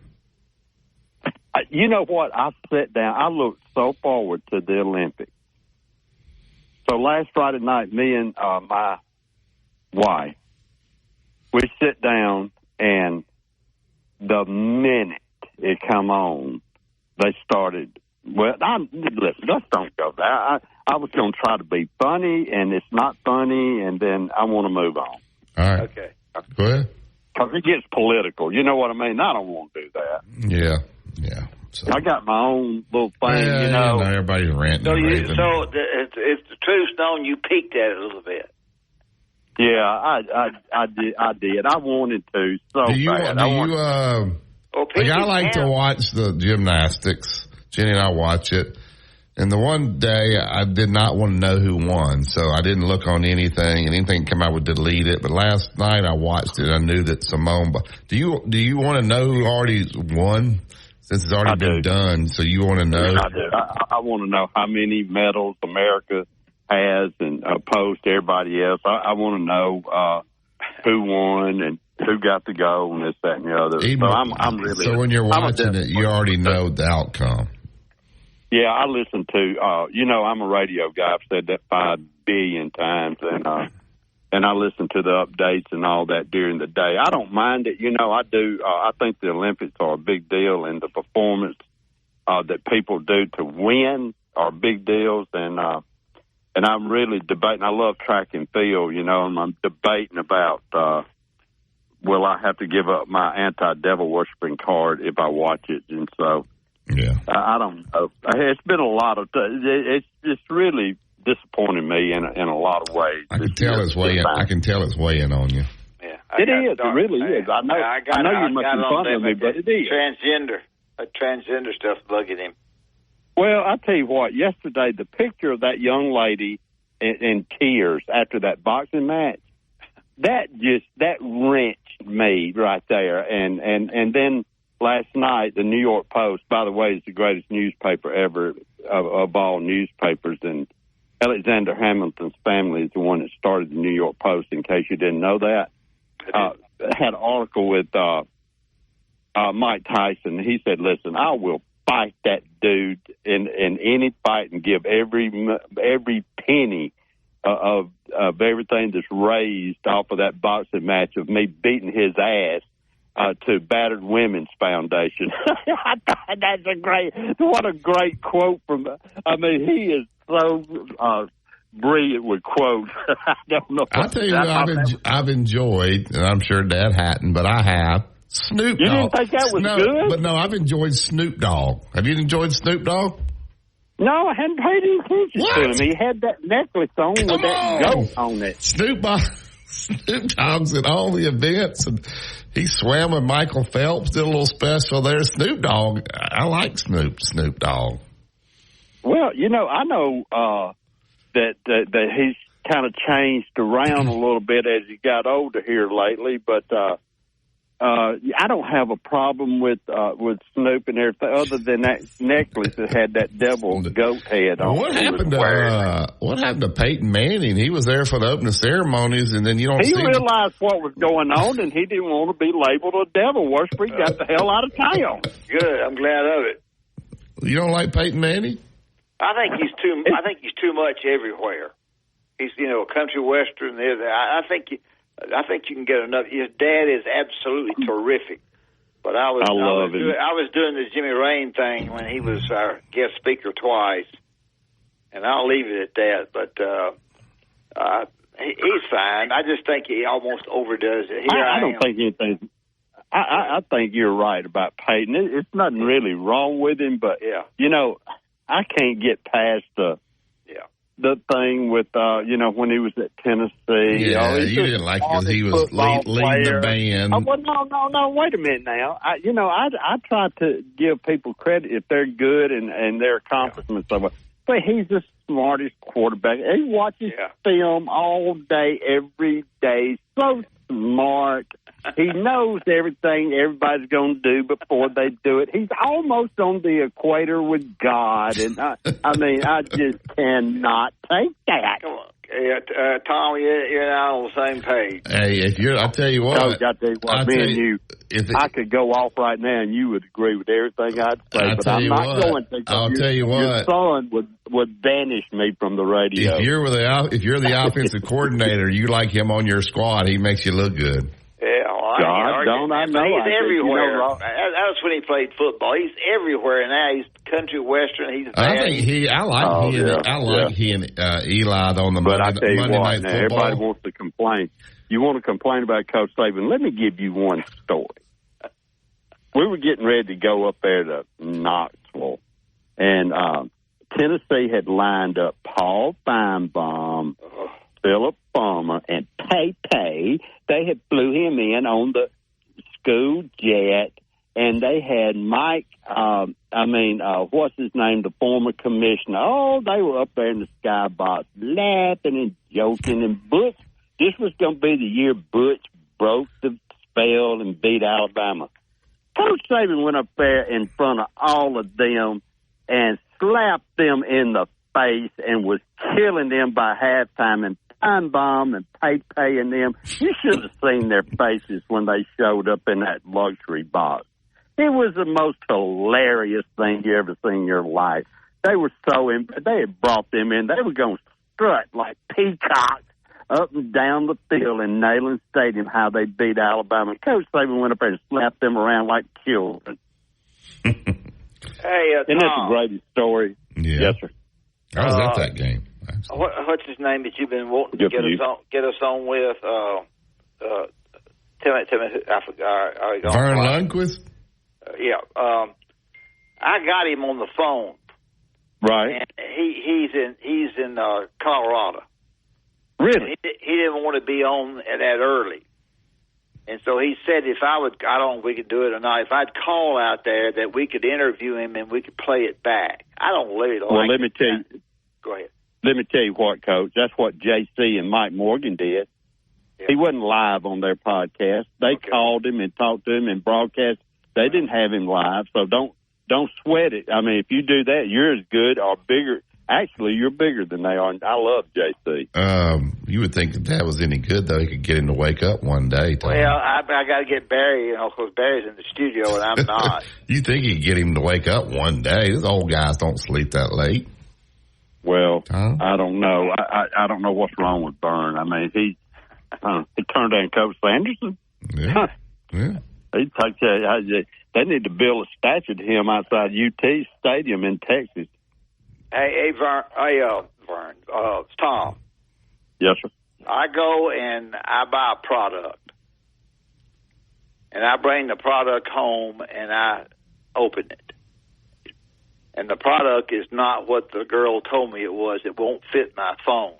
You know what? I sat down. I looked so forward to the Olympics. So last Friday night, me and my wife, we sit down, and the minute it come on, they started. Well, listen, let's don't go there. I was going to try to be funny, and it's not funny, and then I want to move on. All right. Okay. Go ahead. Because it gets political. You know what I mean? I don't want to do that. Yeah. So. I got my own little thing, you know. Everybody's ranting. So if the truth's known, you peeked at it a little bit. Yeah, I did. I wanted to so bad. I like to watch the gymnastics. Jenny and I watch it. And the one day I did not want to know who won, so I didn't look on anything. And anything come out would delete it. But last night I watched it. I knew that Simone. Do you want to know who already won? Since it's already been done, so you want to know? I do. I want to know how many medals America has, and opposed to everybody else. I want to know who won and who got the gold and this, that, and the other. I'm really. So when you're watching it, you already know the outcome. Yeah, I listen to. I'm a radio guy. I've said that 5 billion times, and I listen to the updates and all that during the day. I don't mind it. I do. I think the Olympics are a big deal, and the performance that people do to win are big deals. And I'm really debating. I love track and field, and I'm debating about will I have to give up my anti-devil worshiping card if I watch it? And so, I don't know. It's been a lot of. It's just really disappointing me in a lot of ways. I can tell it's weighing on you. Yeah, it is. It really is. I know you're making fun of me, but it is. Transgender stuff bugging him. Well, I tell you what. Yesterday, the picture of that young lady in tears after that boxing match, that wrenched me right there. And then last night, the New York Post, by the way, is the greatest newspaper ever of all newspapers, and Alexander Hamilton's family is the one that started the New York Post, in case you didn't know that. Had an article with Mike Tyson. He said, listen, I will fight that dude in any fight and give every penny of everything that's raised off of that boxing match of me beating his ass to Battered Women's Foundation. I thought what a great quote from, he is so brilliant with quotes. I don't know. I'll tell you what I've enjoyed, and I'm sure Dad hadn't, but I have, Snoop Dogg. You didn't think that was good? But no, I've enjoyed Snoop Dogg. Have you enjoyed Snoop Dogg? No, I hadn't paid any attention to him. He had that necklace on with that goat on it. Snoop Dogg's at all the events, and he swam with Michael Phelps, did a little special there. Snoop Dogg, I like Snoop Dogg. Well, I know that he's kind of changed around a little bit as he got older here lately, but I don't have a problem with Snoop and everything, other than that necklace that had that devil goat head on. What happened to Peyton Manning? He was there for the opening ceremonies, and then you don't. He realized what was going on, and he didn't want to be labeled a devil worshiper. He got the hell out of town. Good, I'm glad of it. You don't like Peyton Manning? I think he's too much everywhere. He's country western. I think you can get enough. His dad is absolutely terrific. But I was doing the Jimmy Rain thing when he was our guest speaker twice, and I'll leave it at that. But he's fine. I just think he almost overdoes it. I don't think anything. I think you're right about Peyton. It's nothing really wrong with him, but I can't get past the thing with, when he was at Tennessee. Yeah, you didn't like because he was leading the band. Oh, no, wait a minute now. I try to give people credit if they're good and their accomplishments. Yeah. But he's the smartest quarterback. He watches film all day, every day. So smart. He knows everything everybody's going to do before they do it. He's almost on the equator with God, and I just cannot take that. Come on. Tom, you're not on the same page. Hey, I'll tell you what. Coach, I could go off right now, and you would agree with everything I'd say, but I'm not going to. I'll tell you what. Your son would banish me from the radio. If you're the offensive coordinator, you like him on your squad. He makes you look good. Yeah, well, don't I know? He's everywhere. That's when he played football. He's everywhere now. He's country western. I like he and Eli on the Monday Night Football. Everybody wants to complain. You want to complain about Coach Saban? Let me give you one story. we were getting ready to go up there to Knoxville, and Tennessee had lined up Paul Feinbaum, Philip Farmer, and Tay. They had flew him in on the school jet, and they had Mike, what's his name, the former commissioner. Oh, they were up there in the skybox laughing and joking, and Butch, this was going to be the year Butch broke the spell and beat Alabama. Coach Saban went up there in front of all of them and slapped them in the face and was killing them by halftime. And Feinbaum and Tay and them, you should have seen their faces when they showed up in that luxury box. It was the most hilarious thing you ever seen in your life. They were they had brought them in. They were going to strut like peacocks up and down the field in Neyland Stadium, how they beat Alabama. Coach Saban went up there and slapped them around like children. Hey, Isn't that the greatest story? Yeah. Yes, sir. I was at that game. What's his name that you've been wanting to get us on with? Tell me, I forgot. Vern Lundquist? I got him on the phone. Right. And he's in Colorado. Really? He didn't want to be on that early. And so he said if I don't know if we could do it or not, if I'd call out there that we could interview him and we could play it back. I don't really like Well, let me tell you. Go ahead. Let me tell you what, Coach. That's what JC and Mike Morgan did. Yeah. He wasn't live on their podcast. They called him and talked to him and broadcast. They didn't have him live, so don't sweat it. I mean, if you do that, you're as good or bigger. Actually, you're bigger than they are. I love JC. You would think if that was any good, though, he could get him to wake up one day. Tom. Well, I got to get Barry, because Barry's in the studio and I'm not. You think you could get him to wake up one day? These old guys don't sleep that late. Well, I don't know. I don't know what's wrong with Vern. I mean, he turned down Coach Sanderson. Yeah. Yeah. He takes they need to build a statue to him outside UT Stadium in Texas. Hey, Vern. It's Tom. Yes, sir. I go and I buy a product, and I bring the product home and I open it, and the product is not what the girl told me it was. It won't fit my phone.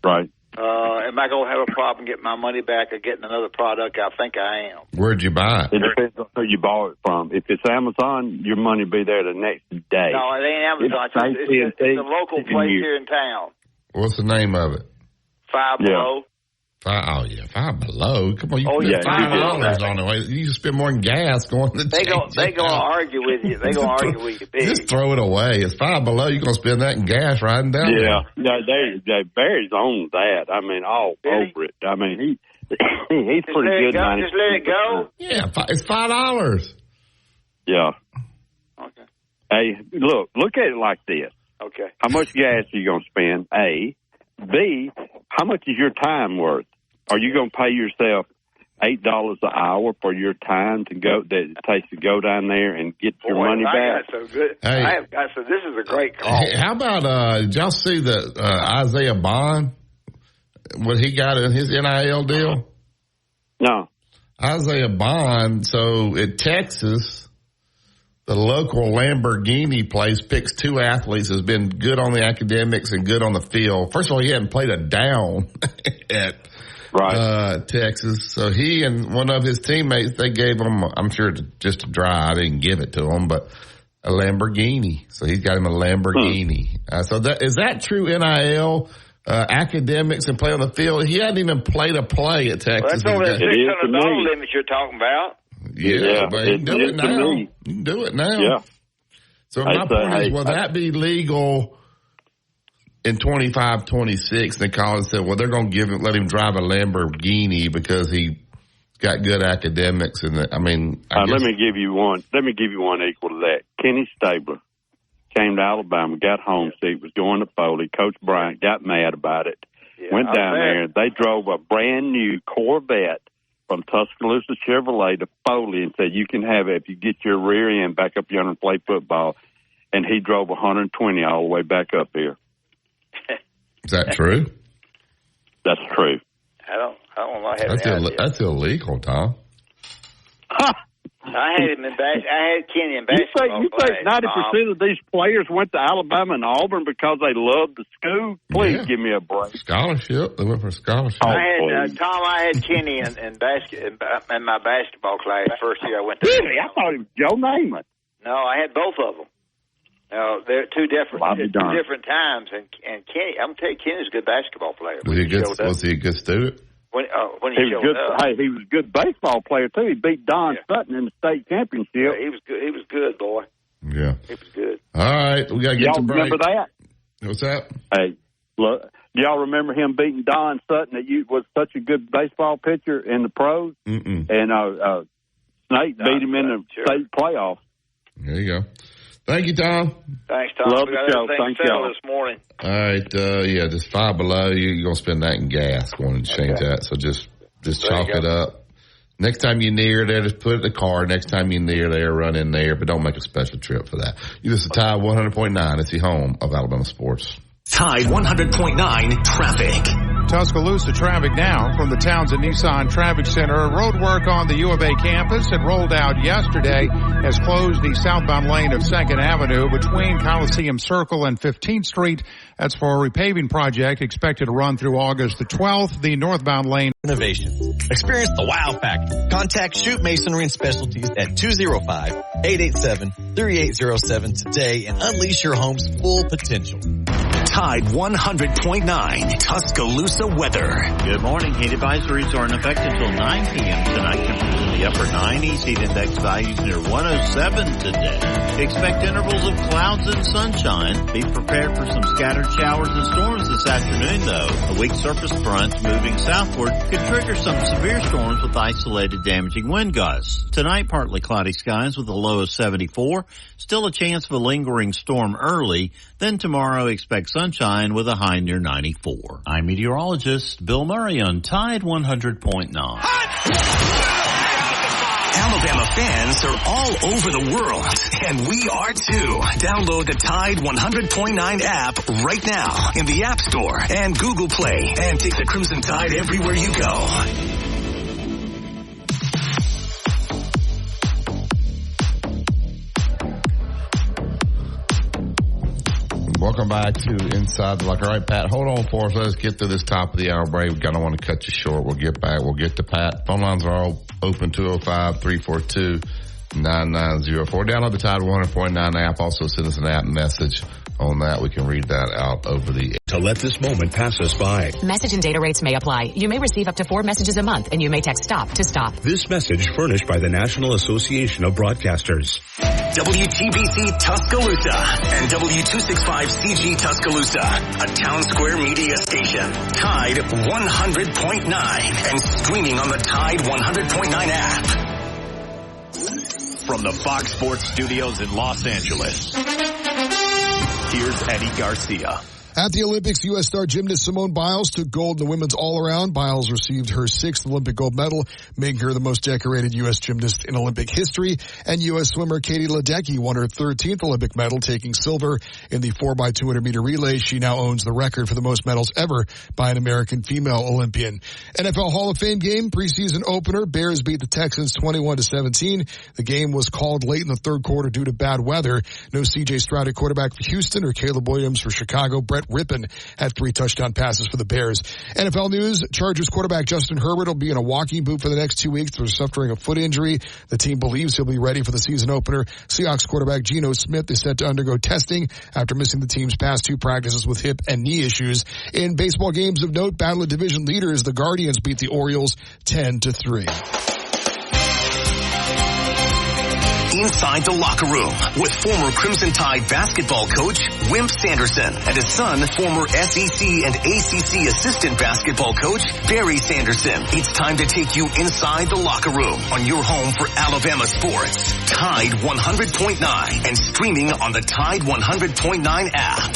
Right. Am I going to have a problem getting my money back or getting another product? I think I am. Where'd you buy it? It depends on who you bought it from. If it's Amazon, your money will be there the next day. No, it ain't Amazon. It's a local place here in town. What's the name of it? Five Below. Five Below. Come on, you can spend $5 on it. You can spend more than gas going to They going to argue with you. They going to argue with you. Big. Just throw it away. It's Five Below. You're going to spend that in gas riding down there. Yeah, Barry's on that. I mean, all over it. I mean, he's pretty good. Just let it go? Yeah, it's $5. Yeah. Okay. Hey, look at it like this. Okay. How much gas are you going to spend, A? B, how much is your time worth? Are you going to pay yourself $8 an hour for your time that it takes to go down there and get your money back? So good. Hey, so this is a great call. How about did y'all see the Isaiah Bond? What he got in his NIL deal? No. Isaiah Bond. So at Texas, the local Lamborghini place picks two athletes that's been good on the academics and good on the field. First of all, he hadn't played a down at Texas. So he and one of his teammates, they gave him, I'm sure just a dry, I didn't give it to him, but a Lamborghini. So he's got him a Lamborghini. So is that true NIL? Academics and play on the field? He hadn't even played a play at Texas. Well, that's only the $600 limit you're talking about. Yeah, but you can do it now. You can do it now. Yeah. So my point is, will that be legal in 25, 26? And college said, well, they're going to let him drive a Lamborghini because he got good academics. And let me give you one. Let me give you one equal to that. Kenny Stabler came to Alabama, got homesick, was going to Foley. Coach Bryant got mad about it. Yeah, went down there. They drove a brand new Corvette from Tuscaloosa Chevrolet to Foley and said, you can have it if you get your rear end back up yonder and play football. And he drove 120 all the way back up here. Is that true? I That's true. don't know. That's illegal, Tom. I had him in I had Kenny in basketball. You think 90% of these players went to Alabama and Auburn because they loved the school? Please give me a break. Scholarship. They went for a scholarship. I had Kenny in my basketball class first year I went to. Really? I thought it was Joe Namath. No, I had both of them. They're two different times, and Kenny, I'm gonna tell you, Kenny's a good basketball player. Was he a good student? When he was good. Hey, he was a good baseball player too. He beat Don Sutton in the state championship. Yeah, he was good. He was good, boy. Yeah, he was good. All right, we got to get to break. Remember that? What's that? Hey, look, do y'all remember him beating Don Sutton? That was such a good baseball pitcher in the pros, and Snake beat him in the state playoffs. There you go. Thank you, Tom. Thanks, Tom. Love the show. Thank you this morning. All right, just Five Below. You're going to spend that in gas. Wanted to change that. So just chalk it up. Next time you're near there, just put it in the car. Next time you're near there, run in there. But don't make a special trip for that. You listen to Tide 100.9. It's the home of Alabama sports. Tide 100.9 traffic. Tuscaloosa traffic now from the Townsend Nissan Traffic Center. Road work on the U of A campus had rolled out yesterday has closed the southbound lane of 2nd Avenue between Coliseum Circle and 15th Street. That's for a repaving project expected to run through August the 12th. The northbound lane. Innovation. Experience the wow factor. Contact Shoot Masonry and Specialties at 205-887-3807 today and unleash your home's full potential. Tide 100.9 Tuscaloosa weather. Good morning. Heat advisories are in effect until 9 p.m. tonight. Temperatures in the upper 90s. Heat index values near 107 today. Expect intervals of clouds and sunshine. Be prepared for some scattered showers and storms this afternoon, though. A weak surface front moving southward could trigger some severe storms with isolated damaging wind gusts. Tonight, partly cloudy skies with a low of 74. Still a chance of a lingering storm early. Then tomorrow, expect sunshine with a high near 94. I'm meteorologist Bill Murray on Tide 100.9. Alabama fans are all over the world, and we are too. Download the Tide 100.9 app right now in the App Store and Google Play, and take the Crimson Tide everywhere you go. Welcome back to Inside the Locker. All right, Pat, hold on for us. Let's get to this top of the hour break. We don't want to cut you short. We'll get back. We'll get to Pat. Phone lines are all open, 205-342-9904. Download the Tide 100.9 app. Also send us an app message on that. We can read that out over the air. To let this moment pass us by. Message and data rates may apply. You may receive up to 4 messages a month, and you may text STOP to stop. This message furnished by the National Association of Broadcasters. WTBC Tuscaloosa and W265CG Tuscaloosa, a Town Square media station. Tide 100.9 and streaming on the Tide 100.9 app. From the Fox Sports Studios in Los Angeles, here's Eddie Garcia. At the Olympics, U.S. star gymnast Simone Biles took gold in the women's all-around. Biles received her 6th Olympic gold medal, making her the most decorated U.S. gymnast in Olympic history. And U.S. swimmer Katie Ledecky won her 13th Olympic medal, taking silver in the 4x200-meter relay. She now owns the record for the most medals ever by an American female Olympian. NFL Hall of Fame game, preseason opener. Bears beat the Texans 21-17. The game was called late in the third quarter due to bad weather. No C.J. Stroud at quarterback for Houston or Caleb Williams for Chicago. Brett Rippon had 3 touchdown passes for the Bears. NFL news, Chargers quarterback Justin Herbert will be in a walking boot for the next 2 weeks after suffering a foot injury. The team believes he'll be ready for the season opener. Seahawks quarterback Geno Smith is set to undergo testing after missing the team's past 2 practices with hip and knee issues. In baseball games of note, battle of division leaders, the Guardians beat the Orioles 10-3. Inside the Locker Room with former Crimson Tide basketball coach Wimp Sanderson and his son, former SEC and ACC assistant basketball coach Barry Sanderson. It's time to take you inside the locker room on your home for Alabama sports. Tide 100.9 and streaming on the Tide 100.9 app.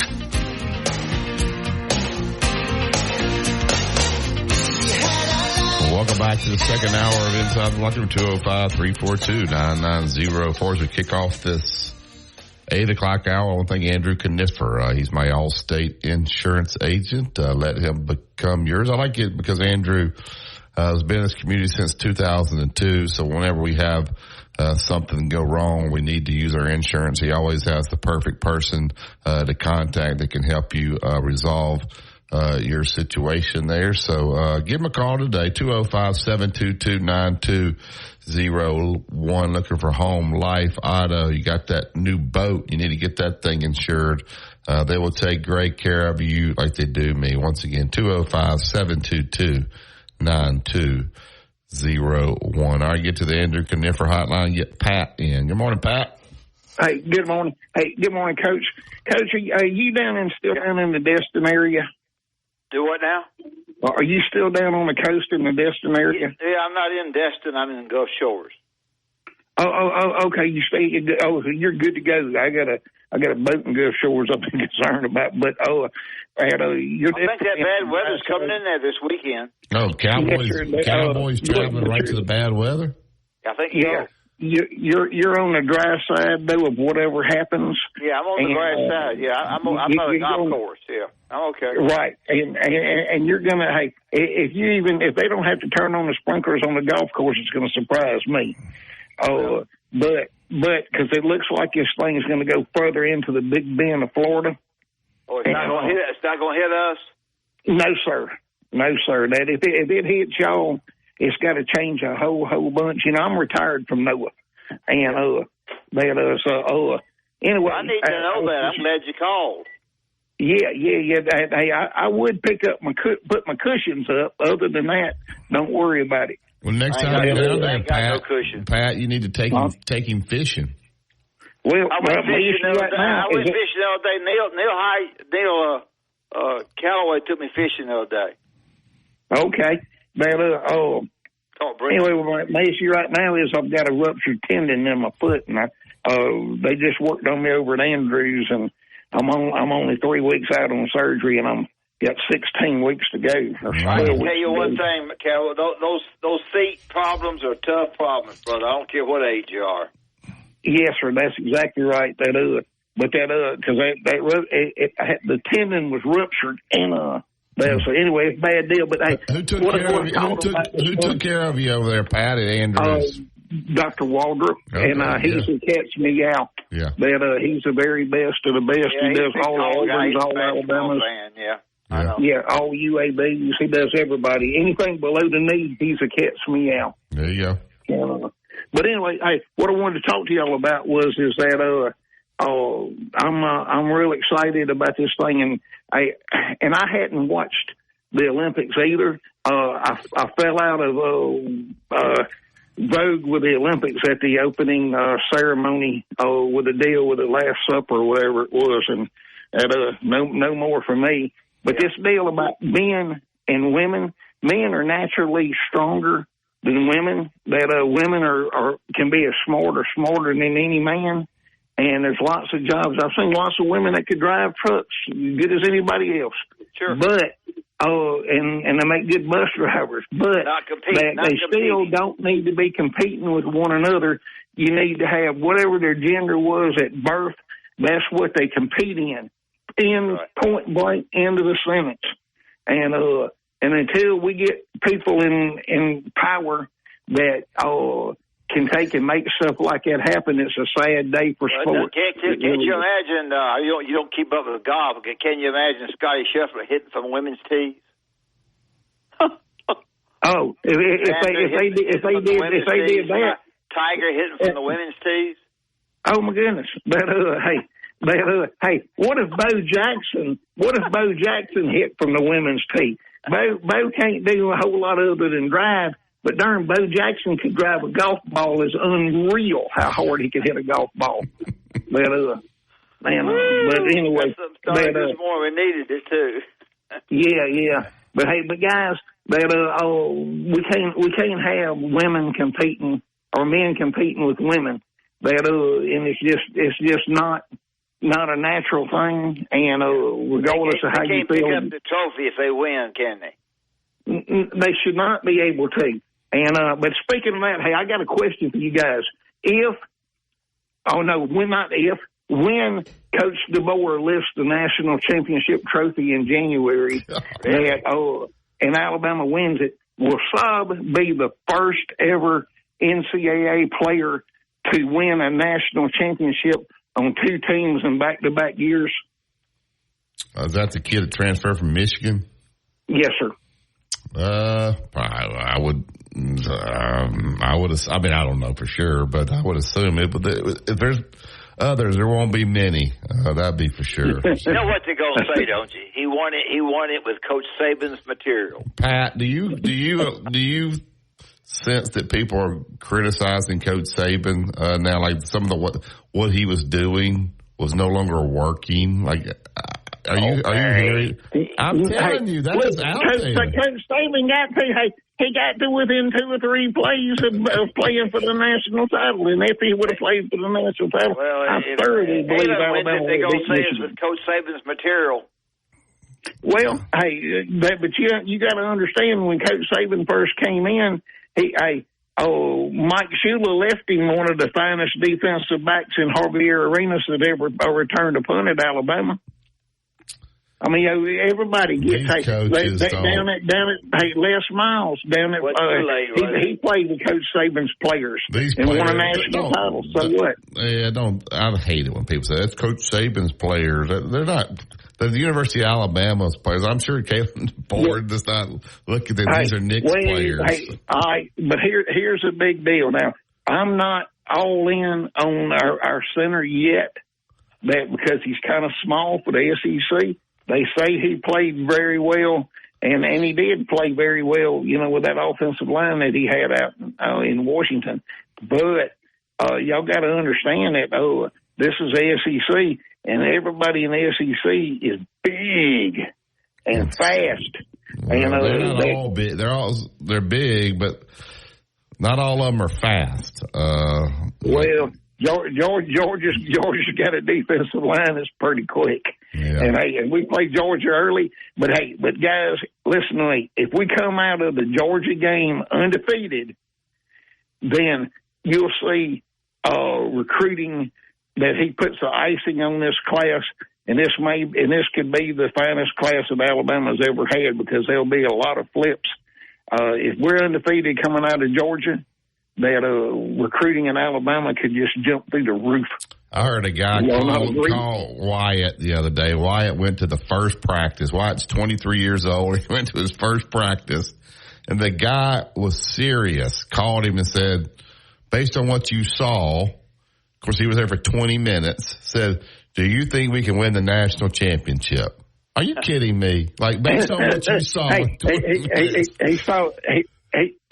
Welcome back to the second hour of Inside the Locker Room, 205-342-9904 as we kick off this 8 o'clock hour. I want to thank Andrew Kniffer. He's my Allstate insurance agent. Let him become yours. I like it because Andrew has been in this community since 2002. So whenever we have something go wrong, we need to use our insurance. He always has the perfect person to contact that can help you resolve your situation there. So give him a call today, 205-722-9201, looking for home, life, auto. You got that new boat. You need to get that thing insured. They will take great care of you like they do me. Once again, 205-722-9201. All right, get to the Andrew Conifer hotline and get Pat in. Good morning, Pat. Hey, good morning. Hey, good morning, Coach. Coach, are you still down in the Destin area? Do what now? Are you still down on the coast in the Destin area? Yeah, I'm not in Destin. I'm in Gulf Shores. Oh, okay. You stay. Oh, you're good to go. I got a boat in Gulf Shores I've been concerned about, but I think that bad weather's coming in there this weekend. Oh, Cowboys traveling right to the bad weather. I think so. You're on the dry side though of whatever happens. Yeah, I'm on the dry side. Yeah, I'm on the golf course. Yeah, I'm okay. Right, and you're gonna if they don't have to turn on the sprinklers on the golf course, it's gonna surprise me. But because it looks like this thing is going to go further into the Big Bend of Florida. Oh, it's not going to hit. It's not going to hit us. No, sir. That if it hits y'all, it's got to change a whole bunch. You know, I'm retired from NOAA, and anyway. I need to know that. I'm glad you called. Yeah. Hey, I would put my cushions up. Other than that, don't worry about it. Well, next time you're down there, Pat, you need to take him fishing. Well, I went fishing the other day. Neil Calloway took me fishing the other day. Okay. Anyway, my issue right now is I've got a ruptured tendon in my foot, and they just worked on me over at Andrews, and I'm only 3 weeks out on surgery, and I'm got 16 weeks to go. I can tell you one thing, Cal. Those feet problems are tough problems, brother. I don't care what age you are. Yes, sir. That's exactly right. Because the tendon was ruptured, and so anyway, it's a bad deal. But hey, who took care of you over there, Pat, at Andrews? Dr. Waldrop, he's a cat's meow. Yeah, but he's the very best of the best. Yeah, he does all Auburn's, all Alabama's. Yeah, all UABs. He does everybody. Anything below the knee, he's a cat's meow. There you go. But anyway, hey, what I wanted to talk to y'all about is that I'm real excited about this thing, and I hadn't watched the Olympics either. I fell out of vogue with the Olympics at the opening ceremony with the deal with the Last Supper or whatever it was, and no more for me. But this deal about men and women, men are naturally stronger than women. That women can be as smarter than any man. And there's lots of jobs. I've seen lots of women that could drive trucks as good as anybody else. Sure. But and they make good bus drivers. But they still don't need to be competing with one another. You need to have whatever their gender was at birth. That's what they compete in. Point blank, end of the sentence. And until we get people in power that can take and make stuff like that happen, it's a sad day for sport. Can't you imagine? You don't keep up with golf. Can you imagine Scotty Scheffler hitting from women's tees? If they did that, Tiger hitting from the women's tees. Oh my goodness! But hey, what if Bo Jackson hit from the women's tee? Bo can't do a whole lot other than drive, but darn, Bo Jackson could drive a golf ball. Is unreal how hard he could hit a golf ball. But anyway, this morning we needed it too. Yeah. But hey, guys, we can't have women competing or men competing with women. And it's just not a natural thing. And regardless of how you feel, they can't pick up the trophy if they win, can they? They should not be able to. And but speaking of that, hey, I got a question for you guys. When Coach DeBoer lifts the national championship trophy in January, and Alabama wins it, will Saab be the first ever NCAA player to win a national championship on 2 teams in back-to-back years? Is that the kid that transferred from Michigan? Yes, sir. I would. I mean, I don't know for sure, but I would assume it. But if there's others, there won't be many. That'd be for sure. You know what they're going to say, don't you? He won it with Coach Saban's material. Pat, do you sense that people are criticizing Coach Saban now? Like some of what he was doing was no longer working. Like, are you hearing? I'm telling you, that is out there. Coach Saban he got to within 2 or 3 plays of playing for the national title, and if he would have played for the national title, I thoroughly believe Alabama. They're going to say it's with Coach Saban's material. Well, but you got to understand when Coach Saban first came in, Mike Shula left him one of the finest defensive backs in Javier Arenas that ever returned a punt at Alabama. I mean, everybody gets down at Les Miles down at he played with Coach Saban's players and won a national title. So what? I hate it when people say that's Coach Saban's players. They're not. The University of Alabama's players. I'm sure Caleb Board does not look at them. These are Nick's players. But here's a big deal. Now, I'm not all in on our center yet, because he's kind of small for the SEC. They say he played very well, and he did play very well, with that offensive line that he had out in Washington. But y'all got to understand that this is the SEC, and everybody in the SEC is big and fast. Well, they're not all big. They're big, but not all of them are fast. Georgia's got a defensive line that's pretty quick. Yeah. And we played Georgia early, but guys, listen to me. If we come out of the Georgia game undefeated, then you'll see recruiting that he puts the icing on this class, and this could be the finest class that Alabama's ever had, because there'll be a lot of flips. If we're undefeated coming out of Georgia, that recruiting in Alabama could just jump through the roof. I heard a guy call Wyatt the other day. Wyatt went to the first practice. Wyatt's 23 years old. He went to his first practice, and the guy was serious. Called him and said, based on what you saw, of course he was there for 20 minutes, said, do you think we can win the national championship? Are you kidding me? Like, based on what you saw.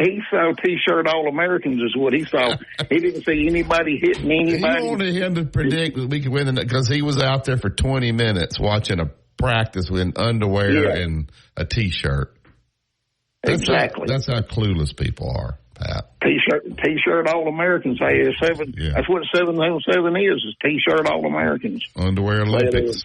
He saw T-shirt All-Americans is what he saw. He didn't see anybody hitting anybody. He wanted him to predict that we could win because he was out there for 20 minutes watching a practice with underwear and a T-shirt. Exactly. That's how clueless people are, Pat. T-shirt All-Americans. That's what 707 is T-shirt All-Americans. Underwear Olympics.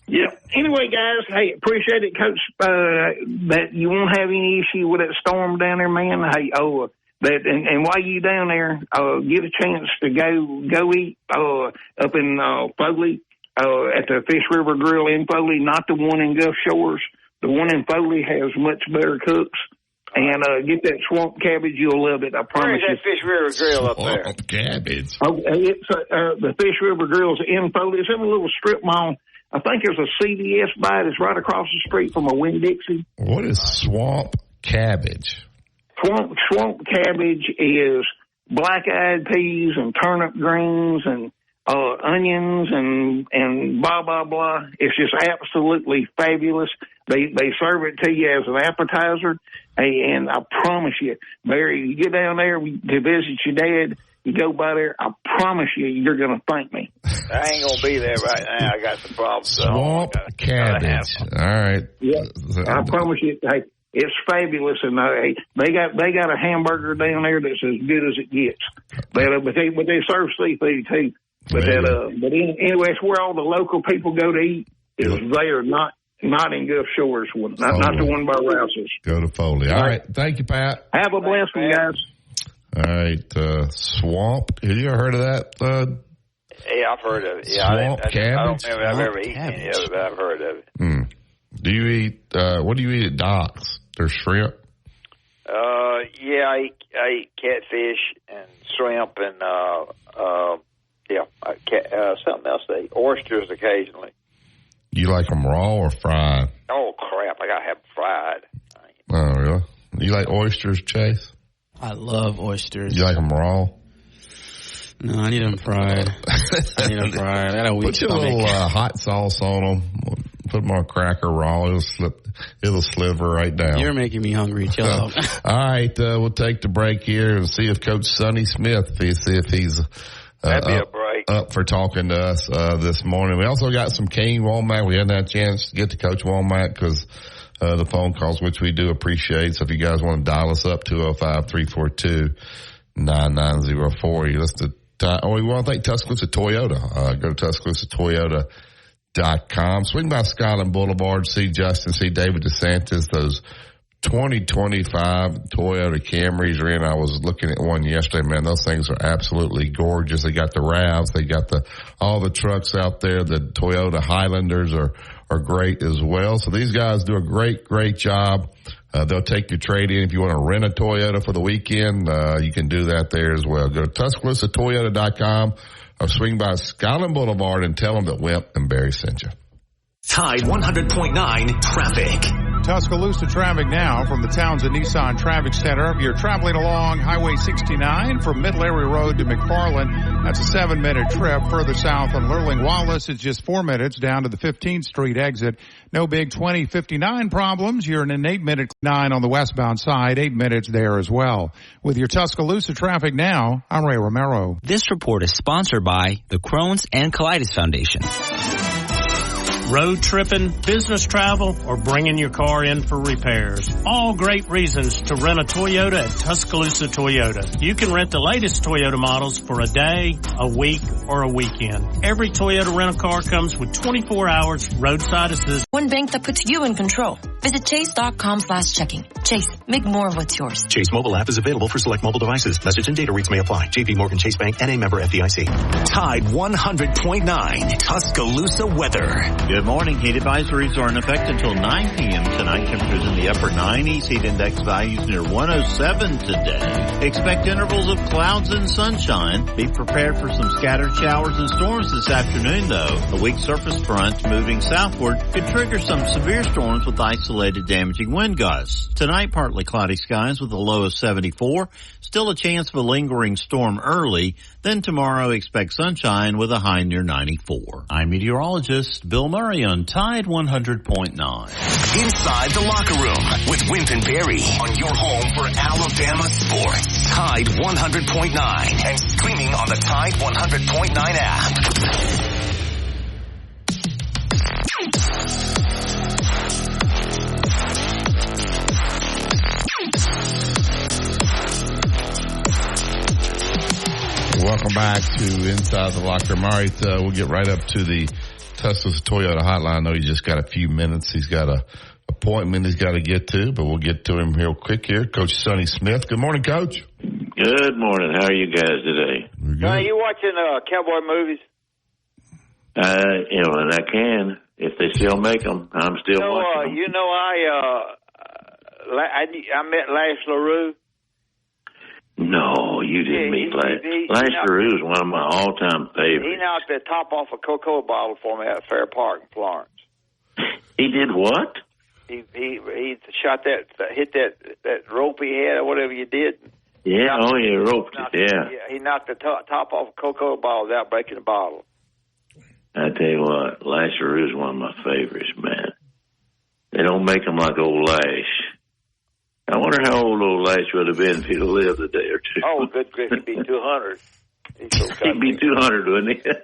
Yeah. Anyway, guys, hey, appreciate it, Coach, that you won't have any issue with that storm down there, man. Hey, and while you down there, get a chance to go eat up in Foley at the Fish River Grill in Foley, not the one in Gulf Shores. The one in Foley has much better cooks. And get that swamp cabbage, you'll love it. I promise you. Where's that Fish River Grill up there? Swamp cabbage. It's the Fish River Grill's in Foley. It's in a little strip mall. I think there's a CVS by it. It's right across the street from a Winn-Dixie. What is swamp cabbage? Swamp cabbage is black-eyed peas and turnip greens and onions and blah, blah, blah. It's just absolutely fabulous. They serve it to you as an appetizer. And I promise you, Barry, you get down there to visit your dad, you go by there, I promise you're going to thank me. I ain't going to be there right now. I got some problems. Swamp cabbage. All right. Yeah, I promise you, hey, it's fabulous. And they got a hamburger down there that's as good as it gets. But they serve seafood too. But anyway, it's where all the local people go to eat. Is there, not in Gulf Shores, not the one by Rouse's. Go to Foley. All right. Thank you, Pat. Have a blessed one, guys. All right, swamp. Have you ever heard of that? Yeah, I've heard of it. Yeah, swamp cabbage. I don't remember I've ever eaten any of it, but I've heard of it. Do you eat? What do you eat at Doc's? There's shrimp. Yeah, I eat catfish and shrimp and something else. I eat oysters occasionally. You like them raw or fried? Oh crap! I gotta have them fried. Oh really? You like oysters, Chase? I love oysters. You like them raw? No, I need them fried. I got a weak Put your stomach. little hot sauce on them. Put them on a cracker raw. It'll sliver right down. You're making me hungry. Chill out. All right, we'll take the break here and see if Coach Sonny Smith, if he's up for talking to us this morning. We also got some Kane Womack. We hadn't had a chance to get to Coach Womack because the phone calls, which we do appreciate. So if you guys want to dial us up, 205-342-9904. You listen to we want to thank Tuscaloosa Toyota. Go to TuscaloosaToyota.com. Swing by Skyland Boulevard. See Justin, see David DeSantis. Those 2025 Toyota Camrys are in. I was looking at one yesterday, man. Those things are absolutely gorgeous. They got the RAVs. They got all the trucks out there. The Toyota Highlanders are great as well. So these guys do a great job. They'll take your trade in. If you want to rent a Toyota for the weekend, you can do that there as well. Go to TuscaloosaToyota.com or swing by Skyland Boulevard and tell them that Wimp and Barry sent you. Tide 100.9 traffic. Tuscaloosa traffic now from the Townsend Nissan Traffic Center. If you're traveling along Highway 69 from Middlebury Road to McFarland, that's a 7-minute trip. Further south on Lurling Wallace, it's just 4 minutes down to the 15th Street exit. No big 2059 problems. You're in an 8-minute 9 on the westbound side, 8 minutes there as well. With your Tuscaloosa traffic now, I'm Ray Romero. This report is sponsored by the Crohn's and Colitis Foundation. Road tripping, business travel, or bringing your car in for repairs. All great reasons to rent a Toyota at Tuscaloosa Toyota. You can rent the latest Toyota models for a day, a week, or a weekend. Every Toyota rental car comes with 24 hours roadside assistance. One bank that puts you in control. Visit chase.com/checking. Chase, make more of what's yours. Chase mobile app is available for select mobile devices. Message and data rates may apply. JP Morgan Chase Bank and a member FDIC. Tide 100.9 Tuscaloosa weather. Good morning. Heat advisories are in effect until 9 p.m. tonight. Temperatures in the upper 90s. Heat index values near 107 today. Expect intervals of clouds and sunshine. Be prepared for some scattered showers and storms this afternoon, though. A weak surface front moving southward could trigger some severe storms with isolated damaging wind gusts. Tonight, partly cloudy skies with a low of 74. Still a chance of a lingering storm early. Then tomorrow, expect sunshine with a high near 94. I'm meteorologist Bill Murray on Tide 100.9. Inside the Locker Room with Wimp and Barry on your home for Alabama sports. Tide 100.9 and streaming on the Tide 100.9 app. Welcome back to Inside the Locker Room. All right, we'll get right up to the Tuscaloosa Toyota hotline. I know he's just got a few minutes. He's got a appointment he's got to get to, but we'll get to him real quick here. Coach Sonny Smith. Good morning, Coach. Good morning. How are you guys today? Are you watching cowboy movies? And I can if they still make them. I'm still watching them. I met Lash LaRue. No, you didn't meet Lash. Lash LaRue is one of my all-time favorites. He knocked the top off a Coca-Cola bottle for me at Fair Park in Florence. He did what? He shot hit that rope he had or whatever you did. Yeah, he roped it, yeah. He knocked the top off a Coca-Cola bottle without breaking the bottle. I tell you what, Lash LaRue is one of my favorites, man. They don't make them like old Lash. I wonder how old Lash would have been if he'd lived a day or two. Oh, good grief, he'd be 200. He'd be 200, wouldn't he? Yeah,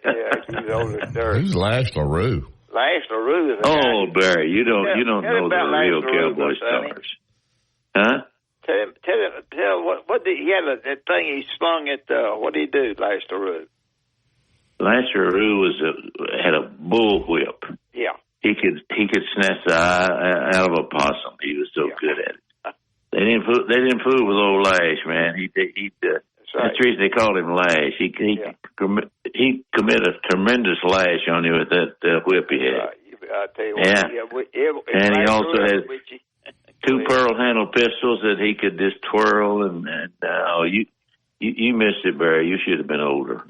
he's older than dirt. Who's Lash LaRue? Lash LaRue is a guy. Barry, you don't know the real cowboy stars. Huh? Tell what did he had that thing he slung at, what did he do, Lash LaRue? Lash LaRue had a bull whip. Yeah. He could snatch the eye out of a possum. He was so good at it. They didn't fool with old Lash, man. That's the reason they called him Lash. He committed a tremendous lash on you with that whip he had. I tell you what, and he also had 2 pearl-handled pistols that he could just twirl, and you missed it, Barry. You should have been older.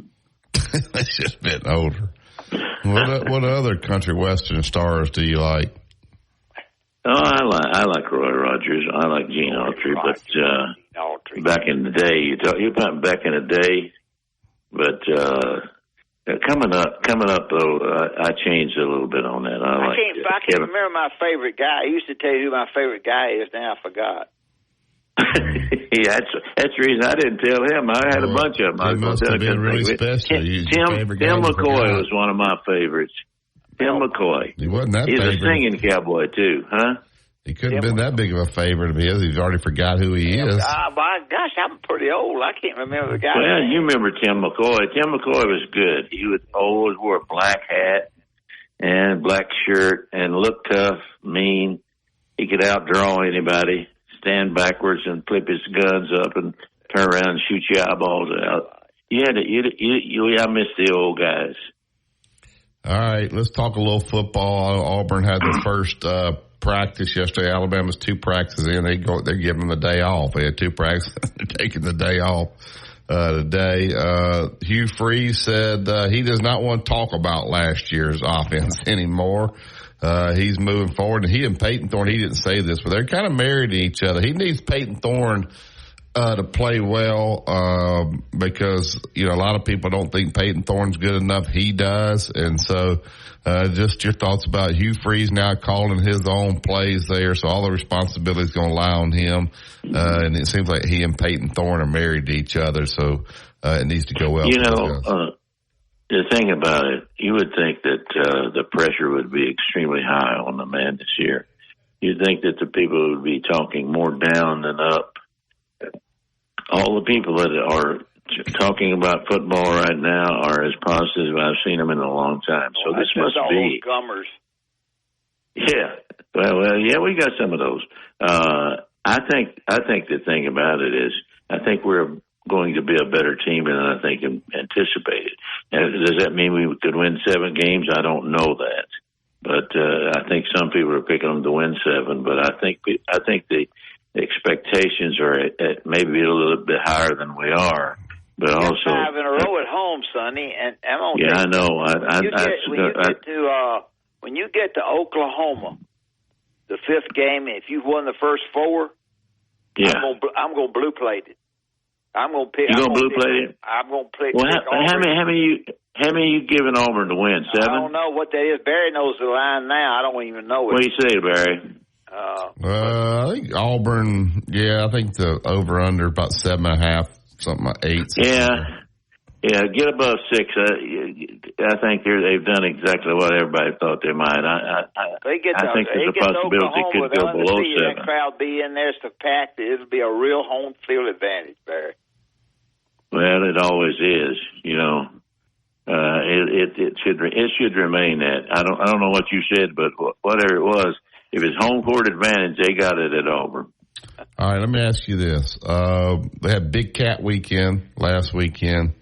I should have been older. What other country western stars do you like? Oh, I like Roy Rogers. I like Gene Autry, but back in the day, you're talking back in the day. But coming up though, I changed a little bit on that. I can't remember my favorite guy. I used to tell you who my favorite guy is. Now I forgot. Yeah, that's the reason I didn't tell him. I had a bunch of them. It must have been really special. Tim McCoy was one of my favorites. Tim McCoy. He wasn't that He's favorite. a singing cowboy, too, huh? He couldn't have been that big of a favorite of his. He's already forgot who he is. My gosh, I'm pretty old. I can't remember the guy. Well, you remember Tim McCoy. Tim McCoy was good. He would always wore a black hat and black shirt and look tough, mean. He could outdraw anybody, stand backwards and flip his guns up and turn around and shoot your eyeballs out. I miss the old guys. All right, let's talk a little football. Auburn had their first practice yesterday. Alabama's 2 practices in. They're giving them a day off. They had 2 practices. They're taking the day off today. Hugh Freeze said he does not want to talk about last year's offense anymore. He's moving forward. And he and Peyton Thorne, he didn't say this, but they're kind of married to each other. He needs Peyton Thorne to play well because, a lot of people don't think Peyton Thorne's good enough. He does. And so just your thoughts about Hugh Freeze now calling his own plays there. So all the responsibility is going to lie on him. And it seems like he and Peyton Thorne are married to each other. So it needs to go well. The thing about it, you would think that the pressure would be extremely high on the man this year. You'd think that the people would be talking more down than up. All the people that are talking about football right now are as positive as I've seen them in a long time. So this must be gummers. Yeah. Well, yeah, we got some of those. I think the thing about it is, I think we're going to be a better team than I think anticipated. Now, does that mean we could win 7 games? I don't know that, but I think some people are picking them to win 7. But I think the expectations are at maybe a little bit higher than we are. But also 5 in a row at home, Sonny, and I know. When you get to Oklahoma, the 5th game, if you've won the first 4, I'm going to blue plate it. I'm going to pick. You going to blue plate it? I'm going to pick. Well, how many you giving Auburn to win? 7? I don't know what that is. Barry knows the line now. I don't even know it. What do you say, Barry? I think Auburn. Yeah, I think the over under about 7.5, something like 8. Yeah. Get above 6. I think they've done exactly what everybody thought they might. I think there's a possibility it could go below 7. That crowd be in there, so packed. It'll be a real home field advantage, Barry. Well, it always is. It should remain that. I don't know what you said, but whatever it was, if it's home court advantage, they got it at Auburn. All right, let me ask you this. They had Big Cat Weekend last weekend.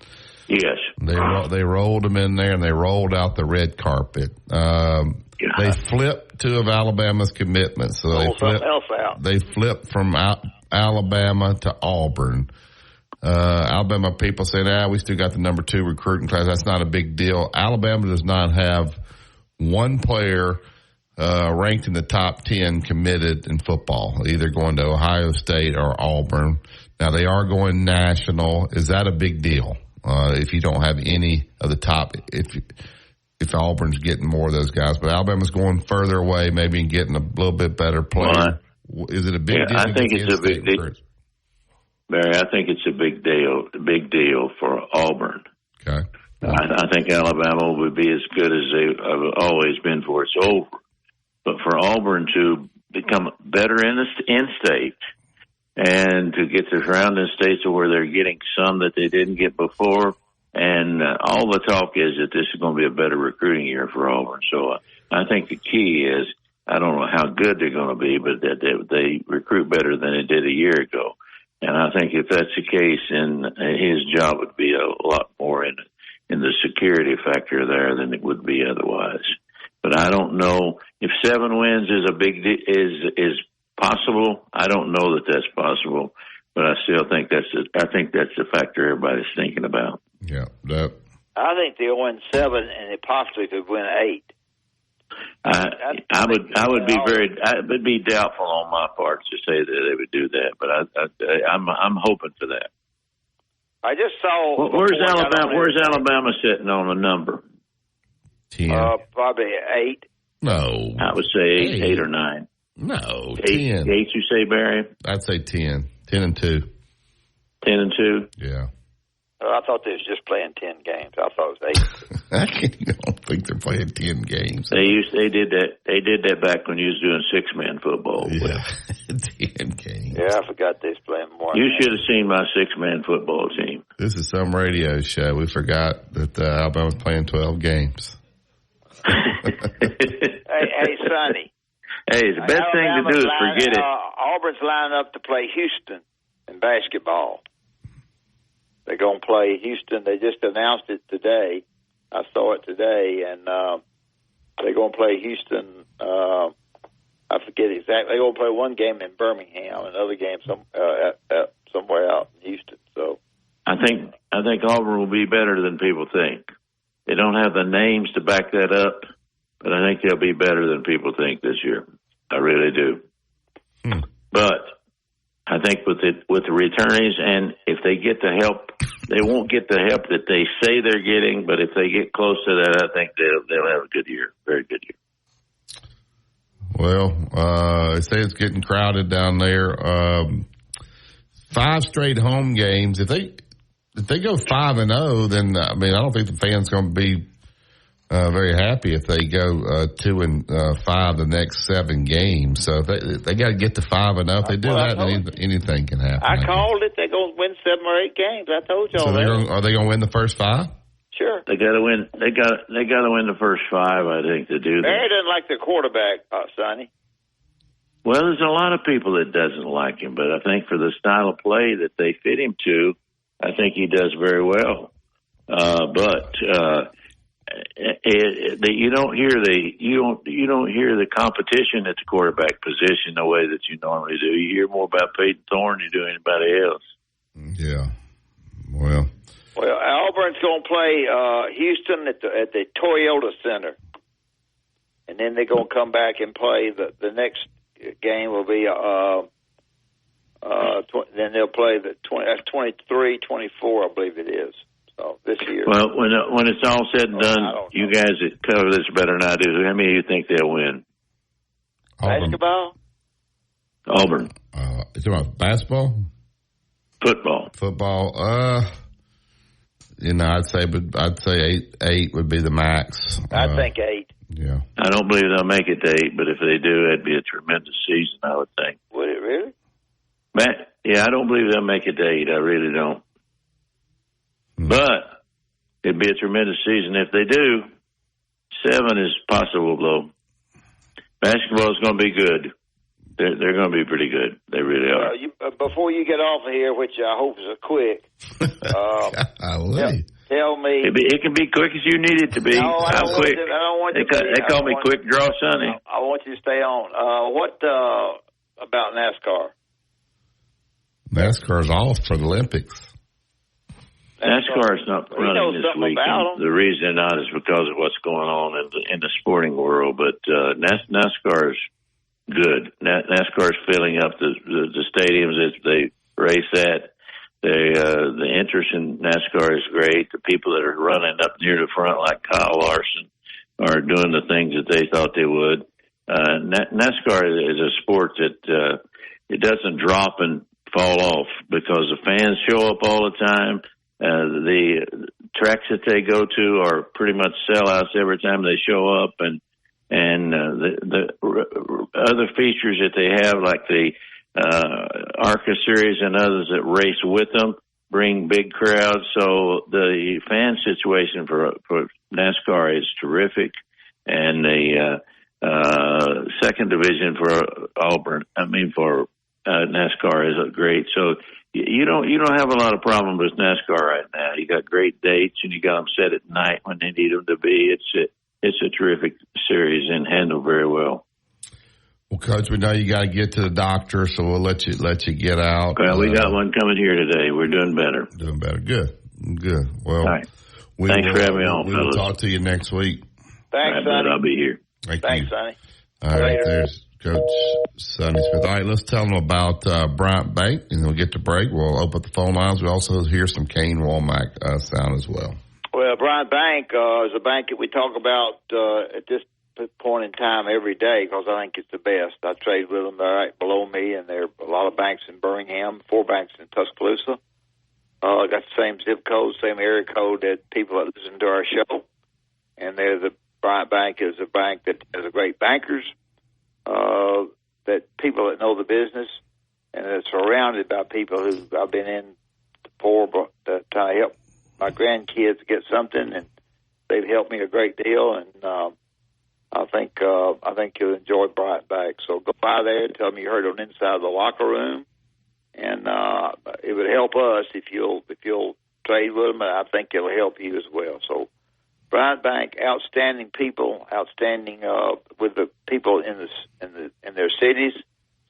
Yes. They rolled them in there, and they rolled out the red carpet. They flipped 2 of Alabama's commitments. So they flipped from Alabama to Auburn. Alabama people say, we still got the number 2 recruiting class. That's not a big deal. Alabama does not have one player ranked in the top 10 committed in football, either going to Ohio State or Auburn. Now, they are going national. Is that a big deal? If you don't have any of the top, if Auburn's getting more of those guys, but Alabama's going further away, maybe and getting a little bit better play. Is it a big deal? I think it's a big deal. Barry, I think it's a big deal for Auburn. Okay. I think Alabama would be as good as they've always been for it's over. But for Auburn to become better in state and to get the surrounding states where they're getting some that they didn't get before, and all the talk is that this is going to be a better recruiting year for Auburn. So I think the key is, I don't know how good they're going to be, but that they recruit better than they did a year ago. And I think if that's the case, then his job would be a lot more in the security factor there than it would be otherwise. But I don't know if 7 wins is possible? I don't know that that's possible, but I still think that's the factor everybody's thinking about. Yeah, I think they'll win 7, and they possibly could win 8. I would be doubtful on my part to say that they would do that, but I'm hoping for that. I just saw. Where's Alabama sitting on a number? 10. Probably 8. No, I would say 8 or 9. No, 8. 10. 8, you say, Barry? I'd say 10. 10 and 2. 10 and 2. Yeah. I thought they was just playing 10 games. I thought it was 8. I don't think they're playing 10 games. They did that back when you was doing 6-man football. Yeah, 10 games. Yeah, I forgot they was playing more. You should have seen my 6-man football team. This is some radio show. We forgot that Alabama's playing 12 games. Hey, Sonny. Hey, the best thing to do is forget it. Auburn's lining up to play Houston in basketball. They're going to play Houston. They just announced it today. I saw it today, and they're going to play Houston. I forget exactly. They're going to play one game in Birmingham, another game somewhere out in Houston. So I think Auburn will be better than people think. They don't have the names to back that up, but I think they'll be better than people think this year. I really do. But I think with the returnees, and if they get the help, they won't get the help that they say they're getting. But if they get close to that, I think they'll have a good year, very good year. Well, they say it's getting crowded down there. 5 straight home games. If they go 5-0, then I don't think the fans going to be very happy if they go 2-5 the next 7 games. So they got to get to 5-0. If they do that, then anything can happen. I called it. They're going to win 7 or 8 games. I told y'all that. Are they going to win the first 5? Sure. They got to win. They got to win the first 5. I think to do that. Barry doesn't like the quarterback, Sonny. Well, there's a lot of people that doesn't like him, but I think for the style of play that they fit him to, I think he does very well. You don't hear the competition at the quarterback position the way that you normally do. You hear more about Peyton Thorne than you do anybody else. Yeah. Well, Auburn's going to play Houston at the Toyota Center, and then they're going to come back and play the next game will be then they'll play the 23-24, I believe it is. So this year. Well, when it's all said and done, you guys that cover this better than I do. How many of you think they'll win? Basketball? Auburn. Is it about basketball? Football. I'd say 8 would be the max. I think 8. Yeah. I don't believe they'll make it to 8, but if they do, it'd be a tremendous season, I would think. Would it really? Yeah, I don't believe they'll make it to 8. I really don't. But it'd be a tremendous season if they do. 7 is possible, though. Basketball is going to be good. They're going to be pretty good. They really are. Before you get off of here, which I hope is quick, tell me. It can be quick as you need it to be. No, I don't quick? Want you they call me Quick Draw Sonny. I want you to stay on. What about NASCAR? NASCAR's off for the Olympics. NASCAR is not running this weekend. The reason not is because of what's going on in the sporting world. But NASCAR is good. NASCAR is filling up the stadiums as they race at. The interest in NASCAR is great. The people that are running up near the front, like Kyle Larson, are doing the things that they thought they would. NASCAR is a sport that it doesn't drop and fall off because the fans show up all the time. The tracks that they go to are pretty much sellouts every time they show up, and the other features that they have, like the ARCA series and others that race with them, bring big crowds. So the fan situation for NASCAR is terrific, and the second division for NASCAR is great. So you don't have a lot of problem with NASCAR right now. You got great dates, and you got them set at night when they need them to be. It's a terrific series and handled very well. Well, Coach, we know you got to get to the doctor, so we'll let you get out. Well, we got one coming here today. We're doing better. Doing better. Good. Well, right. Thanks for having me on, We'll talk to you next week. Thanks, Sonny. I'll be here. Thanks, Sonny. All right, there's Coach Sonny Smith. All right, let's tell them about Bryant Bank, and then we'll get to break. We'll open up the phone lines. We also hear some Kane Womack sound as well. Well, Bryant Bank is a bank that we talk about at this point in time every day because I think it's the best. I trade with them. They're right below me, and there are a lot of banks in Birmingham, 4 banks in Tuscaloosa. Got the same zip code, same area code that people that listen to our show. And the Bryant Bank is a bank that has great bankers, that people that know the business, and it's surrounded by people who I've been in for to try to help my grandkids get something, and they've helped me a great deal. And I think you'll enjoy Bryant Bank. So go by there and tell them you heard on Inside the Locker Room, and it would help us if you'll trade with them. And I think it'll help you as well. So Bryant Bank, outstanding people, outstanding with the people in their cities.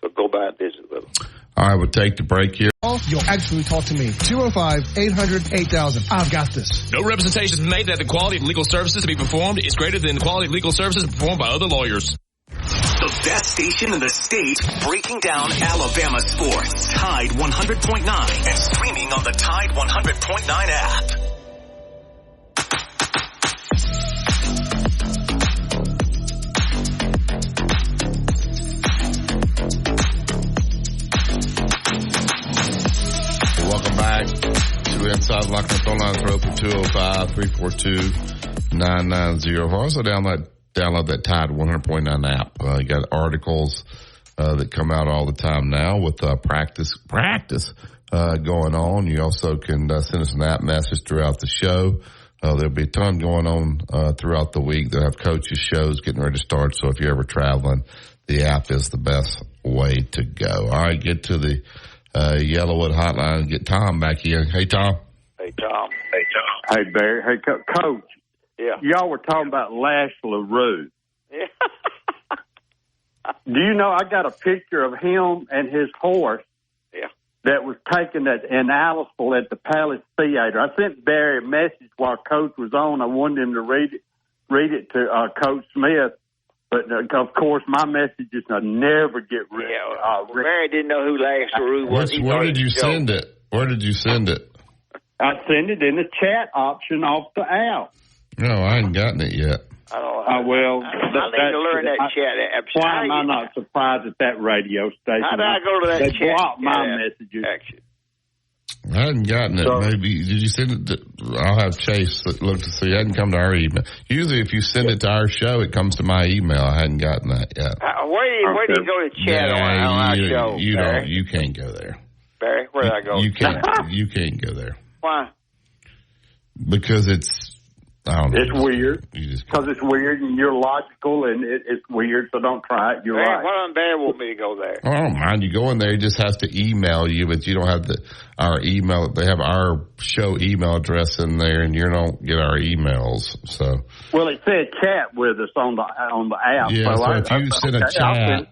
So go by and visit with them. All right, we'll take the break here. You'll actually talk to me. 205-800-8000. I've got this. No representations made that the quality of legal services to be performed is greater than the quality of legal services performed by other lawyers. The best station in the state, breaking down Alabama sports. Tide 100.9 and streaming on the Tide 100.9 app. Welcome back to Inside Locker. Phone lines are open 205-342-9904. Also download that Tide 100.9 app. You got articles that come out all the time now with practice going on. You also can send us an app message throughout the show. There'll be a ton going on throughout the week. They'll have coaches' shows getting ready to start. So if you're ever traveling, the app is the best way to go. All right, get to the Yellowwood hotline and get Tom back here. Hey, Tom. Hey, Tom. Hey, Barry. Hey, Coach. Yeah. Y'all were talking about Lash LaRue. Yeah. Do you know I got a picture of him and his horse that was taken in Aliceville at the Palace Theater? I sent Barry a message while Coach was on. I wanted him to read it to Coach Smith. But, of course, my messages never get read. Yeah, Barry didn't know who Lash LaRue was. Where did you send it? Where did you send it? I sent it in the chat option off the app. No, I ain't gotten it yet. I don't know. I need to learn that chat app. Why am I not surprised at that radio station? How did I go to that they chat? They blocked my messages. I hadn't gotten it. Maybe did you send it? I'll have Chase look to see. It hadn't come to our email. Usually, if you send it to our show, it comes to my email. I hadn't gotten that yet. Where do you go to chat on our show? You can't go there. Barry, where did I go? You can't go there. Why? Because it's. I don't know. It's weird. Because it's weird and you're logical and it's weird, so don't try it. You're Barry, right. Why don't Barry want me to go there? I don't mind. You go in there, he just has to email you, but you don't have our email. They have our show email address in there, and you don't get our emails. So. Well, it said chat with us on the app. Yeah, so if you send a chat,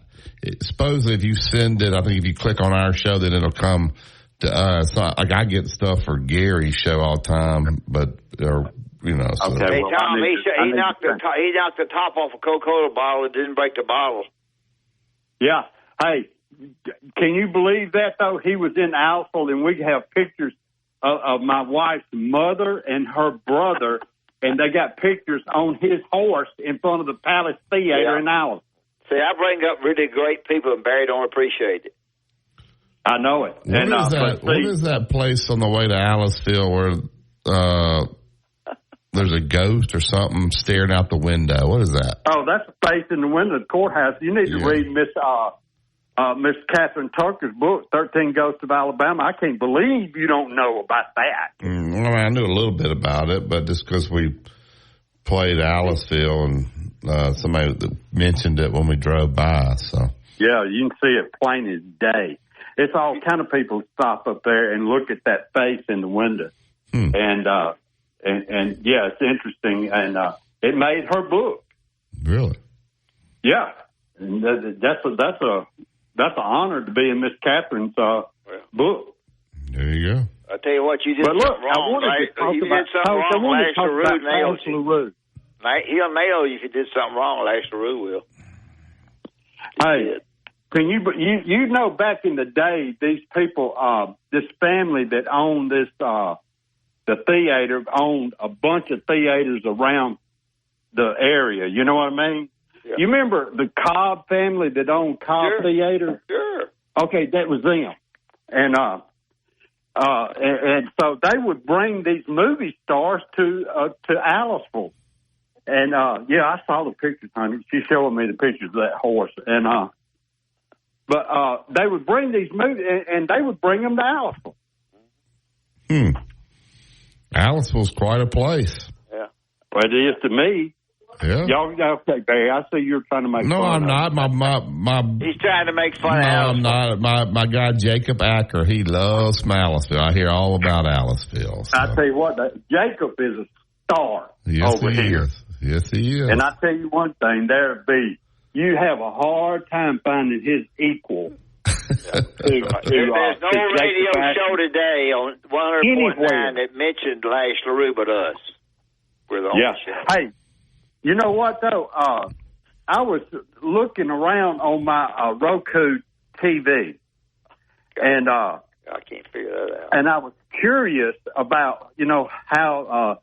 supposedly if you send it, I think if you click on our show, then it'll come to us. Not like I get stuff for Gary's show all the time, but you know. So. Okay, hey, Tom, he knocked the top off a Coca-Cola bottle and didn't break the bottle. Yeah. Hey, can you believe that, though? He was in Aliceville, and we have pictures of my wife's mother and her brother, and they got pictures on his horse in front of the Palace Theater in Aliceville. See, I bring up really great people, and Barry don't appreciate it. I know it. What is that place on the way to Aliceville where there's a ghost or something staring out the window? What is that? Oh, that's the face in the window of the courthouse. You need to read Miss Catherine Tucker's book, 13 Ghosts of Alabama. I can't believe you don't know about that. I knew a little bit about it, but just because we played Aliceville and somebody mentioned it when we drove by. So yeah, you can see it plain as day. It's all kind of people stop up there and look at that face in the window. And yeah, it's interesting, and it made her book. Really? Yeah, And that's an honor to be in Miss Catherine's book. There you go. I tell you what, you did something wrong. You did something wrong. Lash LaRue nails you. He'll nail you if you did something wrong. Lash LaRue will. Hey, can you know back in the day, these people, this family that owned this, the theater owned a bunch of theaters around the area. You know what I mean? Yeah. You remember the Cobb family that owned Cobb Theater? Sure. Okay, that was them. And so they would bring these movie stars to Aliceville. And, I saw the pictures, honey. She's showing me the pictures of that horse. And, but they would bring these movies, and they would bring them to Aliceville. Aliceville's quite a place. Yeah. Well, it is to me. Yeah. Y'all, okay, Barry, I see you're trying to make fun. No, I'm not. He's trying to make fun of I'm not. My guy, Jacob Acker, he loves Aliceville. I hear all about Aliceville. So. I tell you what, Jacob is a star over here. Yes, he is. And I tell you one thing, you have a hard time finding his equal. There's no radio show today on 100.9 that mentioned Lash LaRue but us. We're the only show. Hey, you know what, though? I was looking around on my Roku TV, and I can't figure that out. And I was curious about, how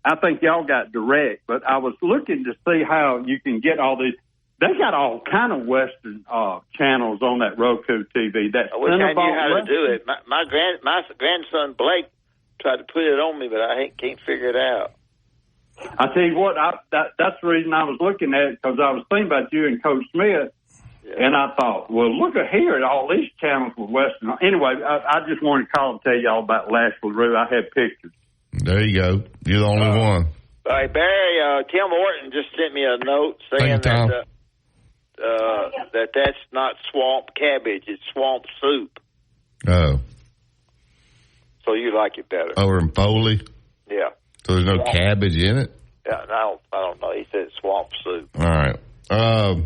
I think y'all got direct, but I was looking to see how you can get all these. They got all kind of Western channels on that Roku TV. I wish I knew how to do it. My grandson Blake tried to put it on me, but I can't figure it out. I tell you what, that's the reason I was looking at it, because I was thinking about you and Coach Smith, and I thought, well, look at here, all these channels with Western. Anyway, I just wanted to call and tell y'all about Lash LaRue. I have pictures. There you go. You're the only one. All right, Barry, Tim Orton just sent me a note saying that's not swamp cabbage, it's swamp soup. Oh. So you like it better. Over in Foley? Yeah. So there's no cabbage in it? Yeah, I don't know. He said swamp soup. All right. I'm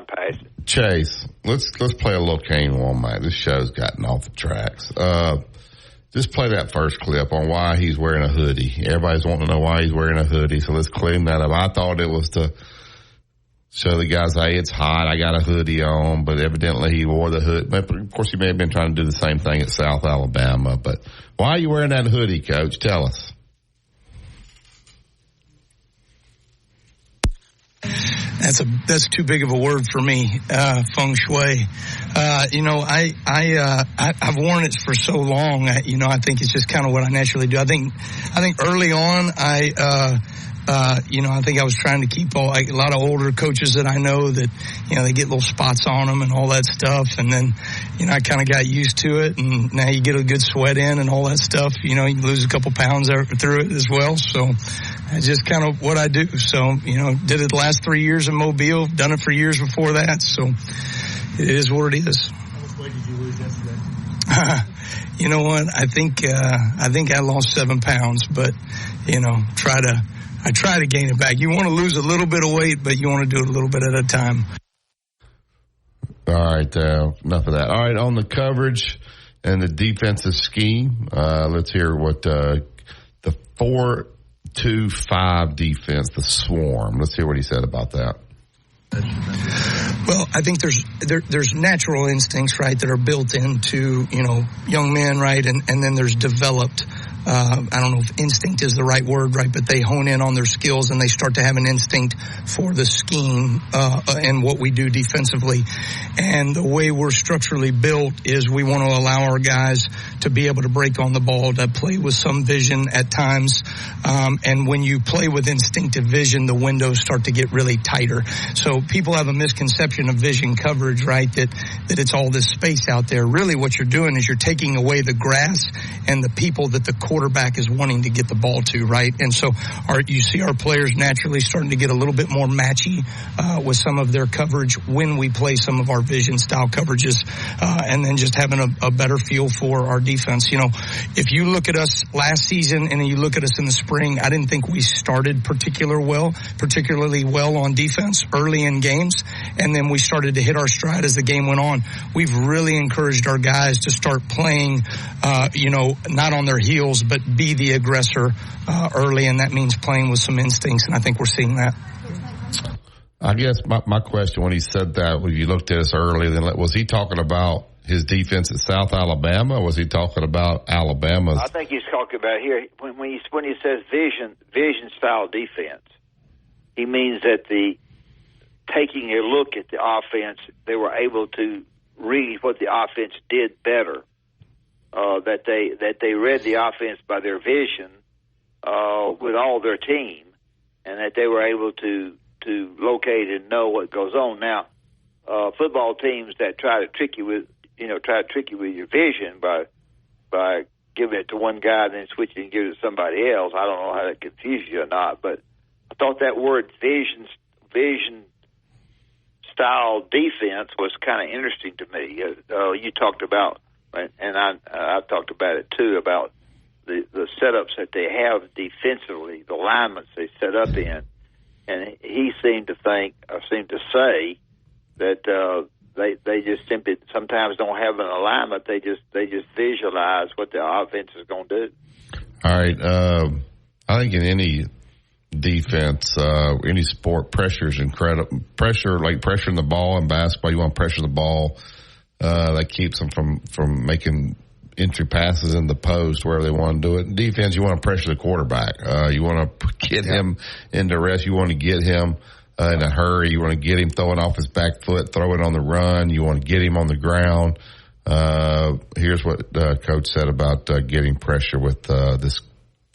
passing. Chase, let's play a little Kane one, mate. This show's gotten off the tracks. Just play that first clip on why he's wearing a hoodie. Everybody's wanting to know why he's wearing a hoodie, so let's clean that up. I thought it was to show the guys, hey, it's hot, I got a hoodie on, but evidently he wore the hood. But of course, he may have been trying to do the same thing at South Alabama. But why are you wearing that hoodie, Coach? Tell us. That's too big of a word for me, feng shui. I've worn it for so long. I think it's just kind of what I naturally do. I think early on, I think I was trying to keep a lot of older coaches that I know that, they get little spots on them and all that stuff. And then, I kind of got used to it, and now you get a good sweat in and all that stuff. You lose a couple pounds through it as well. So that's just kind of what I do. So, did it the last 3 years in Mobile, done it for years before that. So it is what it is. How much weight did you lose yesterday? You know what? I think I lost 7 pounds, but, I try to gain it back. You want to lose a little bit of weight, but you want to do it a little bit at a time. All right, enough of that. All right, on the coverage and the defensive scheme, let's hear what the 4-2-5 defense, the Swarm. Let's hear what he said about that. Well, I think there's natural instincts, right, that are built into, young men, right, and then there's developed. I don't know if instinct is the right word, right, but they hone in on their skills and they start to have an instinct for the scheme and what we do defensively. And the way we're structurally built is we want to allow our guys to be able to break on the ball, to play with some vision at times. And when you play with instinctive vision, the windows start to get really tighter. So people have a misconception of vision coverage, right, that it's all this space out there. Really what you're doing is you're taking away the grass and the people that the quarterback is wanting to get the ball to, right? And so you see our players naturally starting to get a little bit more matchy with some of their coverage when we play some of our vision style coverages, and then just having a better feel for our defense. You know, if you look at us last season and you look at us in the spring, I didn't think we started particularly well on defense early in games, and then we started to hit our stride as the game went on. We've really encouraged our guys to start playing, not on their heels, but be the aggressor early, and that means playing with some instincts, and I think we're seeing that. I guess my question when he said that, when you looked at us early, then was he talking about his defense at South Alabama, or was he talking about Alabama's? I think he's talking about here when he says vision style defense. He means that taking a look at the offense, they were able to read what the offense did better. That they read the offense by their vision with all their team, and that they were able to locate and know what goes on. Now, football teams that try to trick you with your vision by giving it to one guy and then switching and giving it to somebody else. I don't know how that confused you or not, but I thought that word vision style defense was kind of interesting to me. You talked about, and I talked about it too, about the setups that they have defensively, the alignments they set up in, and he seemed to say that they just simply sometimes don't have an alignment. They just visualize what the offense is going to do. All right, I think in any defense, any sport, pressure is incredible. Pressure, like pressuring the ball in basketball, you want to pressure the ball. That keeps them from making entry passes in the post where they want to do it. In defense, you want to pressure the quarterback. You want to get him into rest. You want to get him in a hurry. You want to get him throwing off his back foot, throw it on the run. You want to get him on the ground. Here's what Coach said about getting pressure with this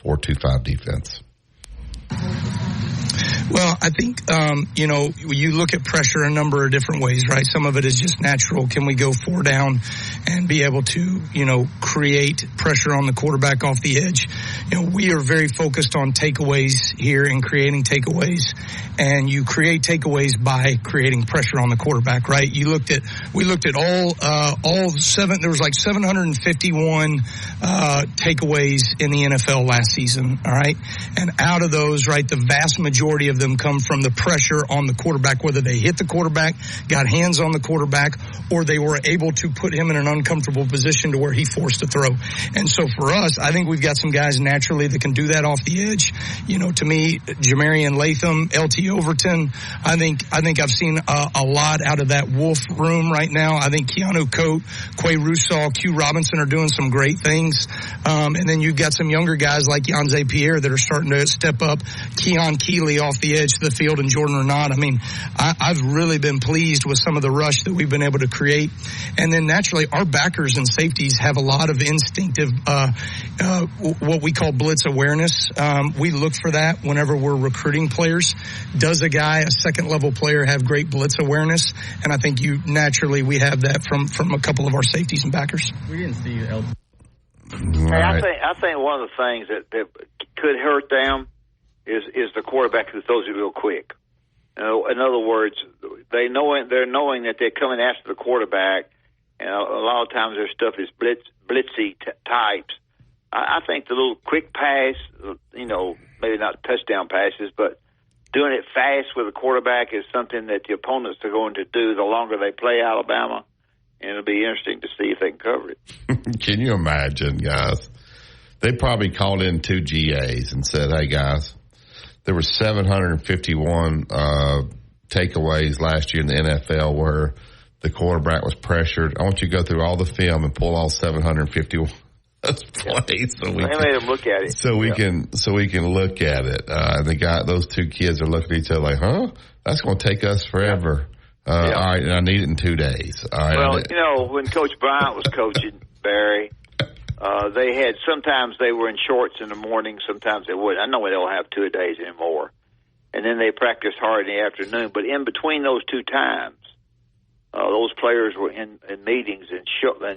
4-2-5 defense. Well, I think, you look at pressure a number of different ways, right? Some of it is just natural. Can we go 4 down and be able to, create pressure on the quarterback off the edge? We are very focused on takeaways here and creating takeaways. And you create takeaways by creating pressure on the quarterback, right? We looked at all 7, there was like 751 takeaways in the NFL last season, all right? And out of those, right, the vast majority of them come from the pressure on the quarterback, whether they hit the quarterback, got hands on the quarterback, or they were able to put him in an uncomfortable position to where he forced to throw. And so for us, I think we've got some guys naturally that can do that off the edge. To me, Jamarian Latham, LT Overton, I think I've seen a lot out of that Wolf room right now. I think Keanu Coate, Quay Russaw, Q Robinson are doing some great things. And then you've got some younger guys like Yanze Pierre that are starting to step up. Keon Keeley off the edge of the field and Jordan Renaud. I mean, I've really been pleased with some of the rush that we've been able to create. And then naturally our backers and safeties have a lot of instinctive, what we call blitz awareness. We look for that whenever we're recruiting players. Does a second level player have great blitz awareness? And I think we have that from a couple of our safeties and backers. We didn't see you. Right. I think one of the things that could hurt them is the quarterback who throws it real quick. In other words, they're knowing that they're coming after the quarterback, and a lot of times their stuff is blitzy types. I think the little quick pass, maybe not touchdown passes, but doing it fast with a quarterback is something that the opponents are going to do the longer they play Alabama, and it'll be interesting to see if they can cover it. Can you imagine, guys? They probably called in 2 GAs and said, hey, guys, there were 751 takeaways last year in the NFL where the quarterback was pressured. I want you to go through all the film and pull all 751 plays so we can look at it. So we can look at it. Those 2 kids are looking at each other like, huh? That's going to take us forever. All right, and I need it in 2 days. All right. Well, when Coach Bryant was coaching, Barry, sometimes they were in shorts in the morning, sometimes they wouldn't. I know they don't have 2 days anymore. And then they practiced hard in the afternoon. But in between those 2 times, those players were in meetings and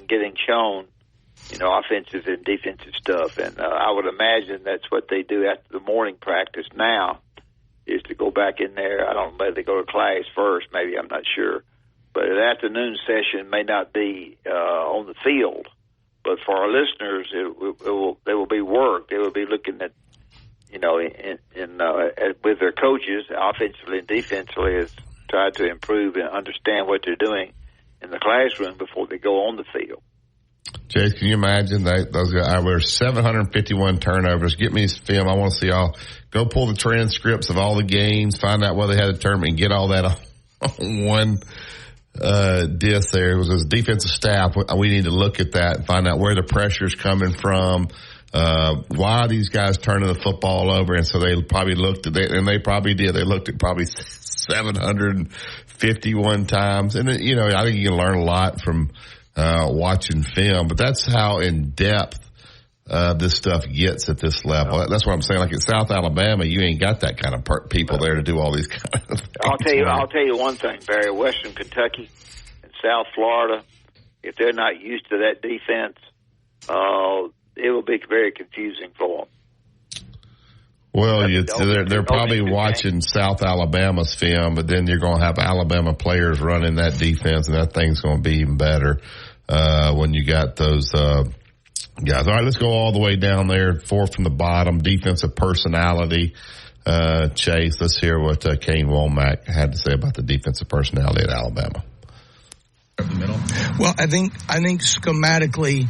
getting shown offensive and defensive stuff. And I would imagine that's what they do after the morning practice now, is to go back in there. I don't know whether they go to class first, maybe, I'm not sure. But an afternoon session may not be on the field. But for our listeners, they will be work. They will be looking at, with their coaches, offensively and defensively, as try to improve and understand what they're doing in the classroom before they go on the field. Chase, can you imagine those guys? Were 751 turnovers. Get me this film. I want to see all. Go pull the transcripts of all the games, find out where they had a tournament, and get all that on one disc there. It was his defensive staff. We need to look at that and find out where the pressure's coming from. Why are these guys turning the football over? And so they probably looked at it, and they probably did. They looked at probably 751 times. And, I think you can learn a lot from watching film, but that's how in depth this stuff gets at this level. That's what I'm saying. Like at South Alabama, you ain't got that kind of people there to do all these kind of things. I'll tell you one thing, Barry. Western Kentucky and South Florida, if they're not used to that defense, it will be very confusing for them. Well, they're probably watching South Alabama's film, but then you're going to have Alabama players running that defense, and that thing's going to be even better when you got those guys. All right, let's go all the way down there, 4 from the bottom, defensive personality. Chase, let's hear what Kane Womack had to say about the defensive personality at Alabama. Well, I think schematically,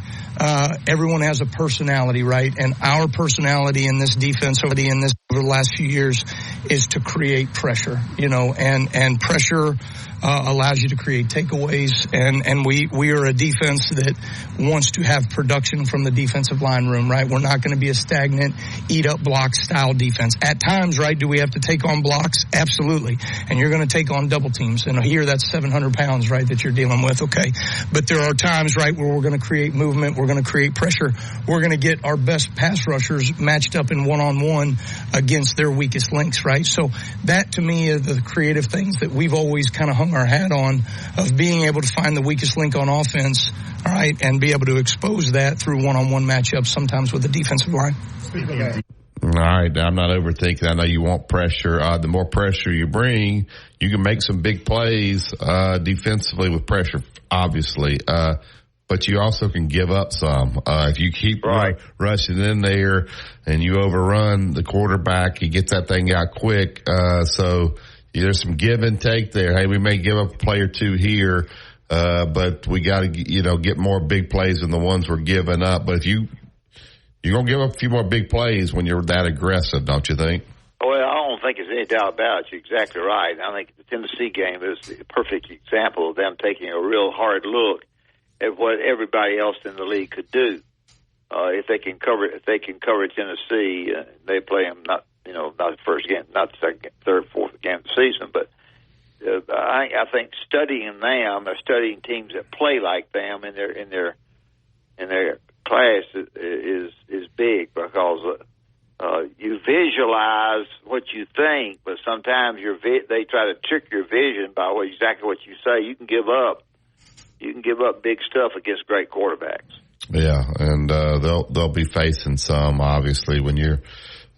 everyone has a personality, right? And our personality in this defense over the last few years is to create pressure, and pressure allows you to create takeaways. And we are a defense that wants to have production from the defensive line room, right? We're not going to be a stagnant, eat up block style defense. At times, right, do we have to take on blocks? Absolutely. And you're going to take on double teams. And here that's 700 pounds, right, that you're dealing with, okay? But there are times, right, where we're going to create movement. We're going to create pressure. We're going to get our best pass rushers matched up in one-on-one against their weakest links, right? So that, to me, is the creative things that we've always kind of hung our hat on, of being able to find the weakest link on offense, all right, and be able to expose that through one-on-one matchups, sometimes with the defensive line. All right, I'm not overthinking. I know you want pressure. The more pressure you bring, you can make some big plays defensively with pressure, obviously. But you also can give up some. If you keep rushing in there and you overrun the quarterback, you get that thing out quick. So there's some give and take there. Hey, we may give up a play or two here, but we got to, get more big plays than the ones we're giving up. But if you're going to give up a few more big plays when you're that aggressive, don't you think? Well, I don't think there's any doubt about it. You're exactly right. I think the Tennessee game is the perfect example of them taking a real hard look at what everybody else in the league could do. If they can cover Tennessee, they play them not the first game, not the second, third, fourth game of the season, but I think studying them, or studying teams that play like them in their class is big, because you visualize what you think, but sometimes they try to trick your vision by exactly what you say. You can give up big stuff against great quarterbacks. Yeah, and they'll be facing some, obviously, when you're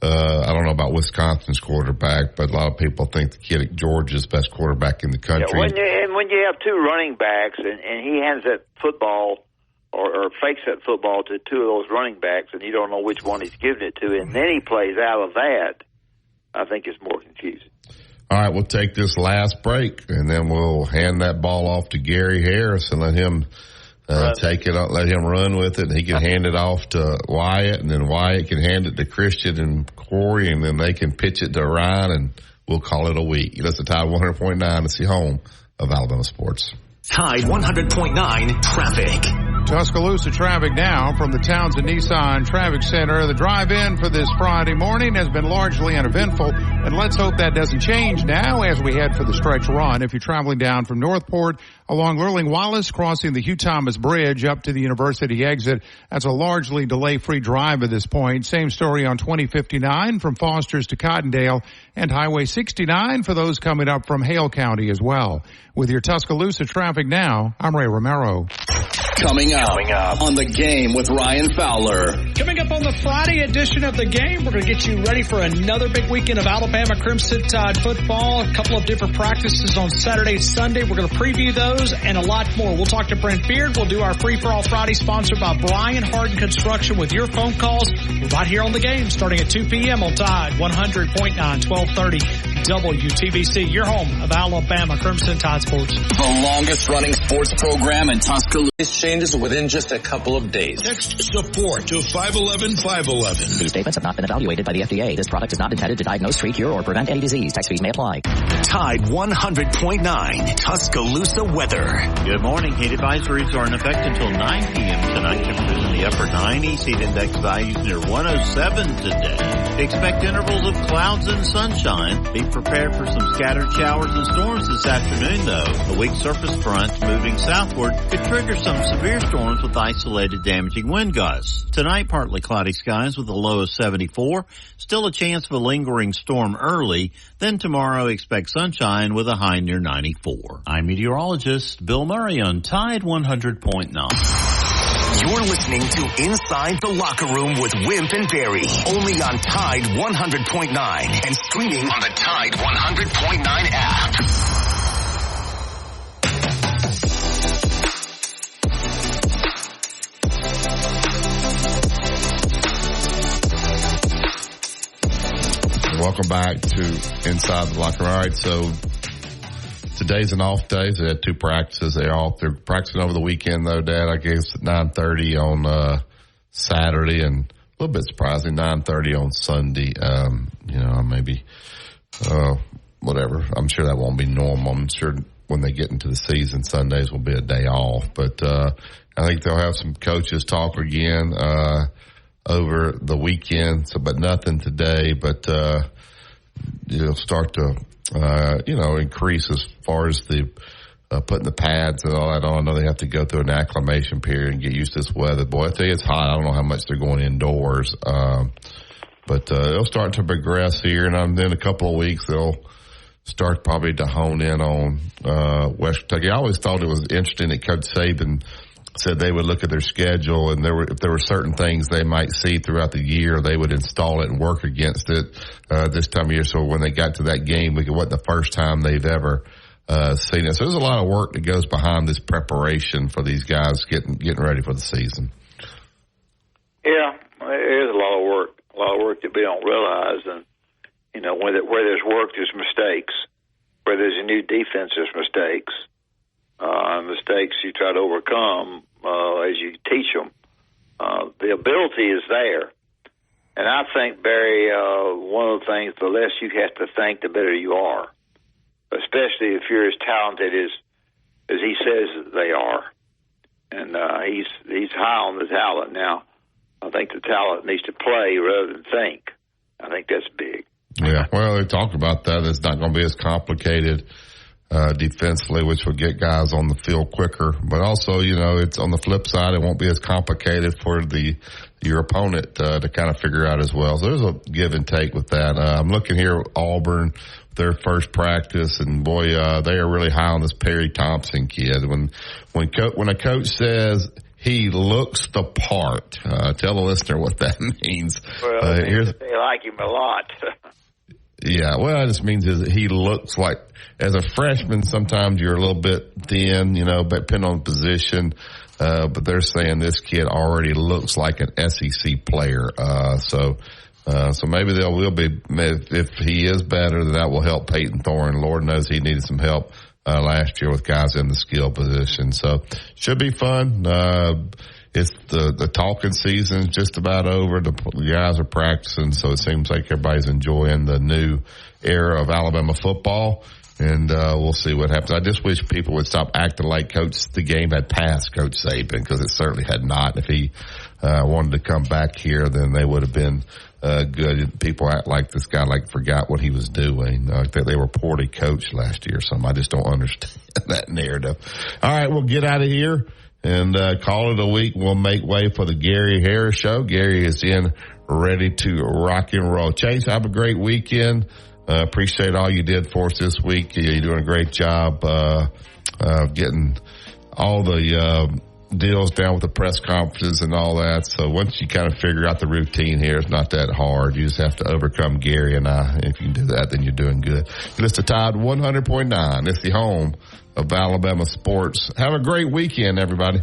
I don't know about Wisconsin's quarterback, but a lot of people think the kid at Georgia's best quarterback in the country. Yeah, when you have two running backs and he hands that football or fakes that football to two of those running backs, and you don't know which one he's giving it to, and then he plays out of that, I think it's more confusing. All right, we'll take this last break, and then we'll hand that ball off to Gary Harris and let him take it, let him run with it, and he can hand it off to Wyatt, and then Wyatt can hand it to Christian and Corey, and then they can pitch it to Ryan, and we'll call it a week. That's the Tide 100.9. It's the home of Alabama sports. Tide 100.9 traffic. Tuscaloosa traffic now from the Townsend Nissan Traffic Center. The drive-in for this Friday morning has been largely uneventful, and let's hope that doesn't change now as we head for the stretch run. If you're traveling down from Northport along Lurling Wallace, crossing the Hugh Thomas Bridge up to the University exit, that's a largely delay-free drive at this point. Same story on 2059 from Foster's to Cottondale, and Highway 69 for those coming up from Hale County as well. With your Tuscaloosa traffic now, I'm Ray Romero. Coming up on The Game with Ryan Fowler. Coming up on the Friday edition of The Game, we're going to get you ready for another big weekend of Alabama Crimson Tide football. A couple of different practices on Saturday, Sunday. We're going to preview those and a lot more. We'll talk to Brent Beard. We'll do our Free-for-All Friday sponsored by Brian Harden Construction with your phone calls right here on The Game starting at 2 p.m. on Tide 100.9, 1230 WTBC. Your home of Alabama Crimson Tide Sports. The longest running sports program in Tuscaloosa. Changes within just a couple of days. Text support to 511-511. These statements have not been evaluated by the FDA. This product is not intended to diagnose, treat, cure, or prevent any disease. Tax fees may apply. Tide 100.9 Tuscaloosa weather. Good morning. Heat advisories are in effect until 9 p.m. tonight. Temperatures in the upper 90s. Heat index values near 107 today. Expect intervals of clouds and sunshine. Be prepared for some scattered showers and storms this afternoon, though. A weak surface front moving southward could trigger some severe storms with isolated damaging wind gusts. Tonight, partly cloudy skies with a low of 74. Still a chance of a lingering storm early. Then tomorrow, expect sunshine with a high near 94. I'm meteorologist Bill Murray on Tide 100.9. You're listening to Inside the Locker Room with Wimp and Barry, only on Tide 100.9 and streaming on the Tide 100.9 app. Welcome back to Inside the Locker Room. All right, so today's an off day. They had two practices. They're practicing over the weekend, though, Dad. I guess at 9:30 on Saturday, and a little bit surprising, 9:30 on Sunday. Maybe whatever. I'm sure that won't be normal. I'm sure when they get into the season, Sundays will be a day off. But I think they'll have some coaches talk again over the weekend. But nothing today. But it'll start to increase as far as the putting the pads and all that on. I know they have to go through an acclimation period and get used to this weather. Boy, I tell you, it's hot. I don't know how much they're going indoors. But it'll start to progress here, and then a couple of weeks they'll start probably to hone in on West Kentucky. I always thought it was interesting that Coach Saban said they would look at their schedule, and if there were certain things they might see throughout the year, they would install it and work against it this time of year. So when they got to that game, it wasn't the first time they've ever seen it. So there's a lot of work that goes behind this preparation for these guys getting ready for the season. Yeah, it is a lot of work that we don't realize. And, where there's work, there's mistakes. Where there's a new defense, there's mistakes. Mistakes you try to overcome as you teach them. The ability is there. And I think, Barry, one of the things, the less you have to think, the better you are, especially if you're as talented as he says they are. And he's high on the talent now. I think the talent needs to play rather than think. I think that's big. Yeah, well, they talked about that. It's not going to be as complicated defensively, which will get guys on the field quicker. But also, it's on the flip side, it won't be as complicated for your opponent to kind of figure out as well. So there's a give and take with that. I'm looking here at Auburn, their first practice, and boy, they are really high on this Perry Thompson kid. When a coach says he looks the part, tell the listener what that means. Well, they like him a lot. Yeah, well, it just means he looks like, as a freshman, sometimes you're a little bit thin, depending on the position. But they're saying this kid already looks like an SEC player. So maybe there will be, if he is better, then that will help Peyton Thorne. Lord knows he needed some help last year with guys in the skill position. So should be fun. It's the talking season is just about over. The guys are practicing, so it seems like everybody's enjoying the new era of Alabama football. And we'll see what happens. I just wish people would stop acting like the game had passed Coach Saban, because it certainly had not. If he wanted to come back here, then they would have been good. People act like this guy forgot what he was doing, that they were poorly coached last year or something. I just don't understand that narrative. All right, we'll get out of here and call it a week. We'll make way for the Gary Harris Show. Gary is ready to rock and roll. Chase, have a great weekend. Appreciate all you did for us this week. You're doing a great job getting all the deals down with the press conferences and all that. So once you kind of figure out the routine here, it's not that hard. You just have to overcome Gary and I. If you can do that, then you're doing good. You listen to Tide 100.9. It's the home of Alabama sports. Have a great weekend, everybody.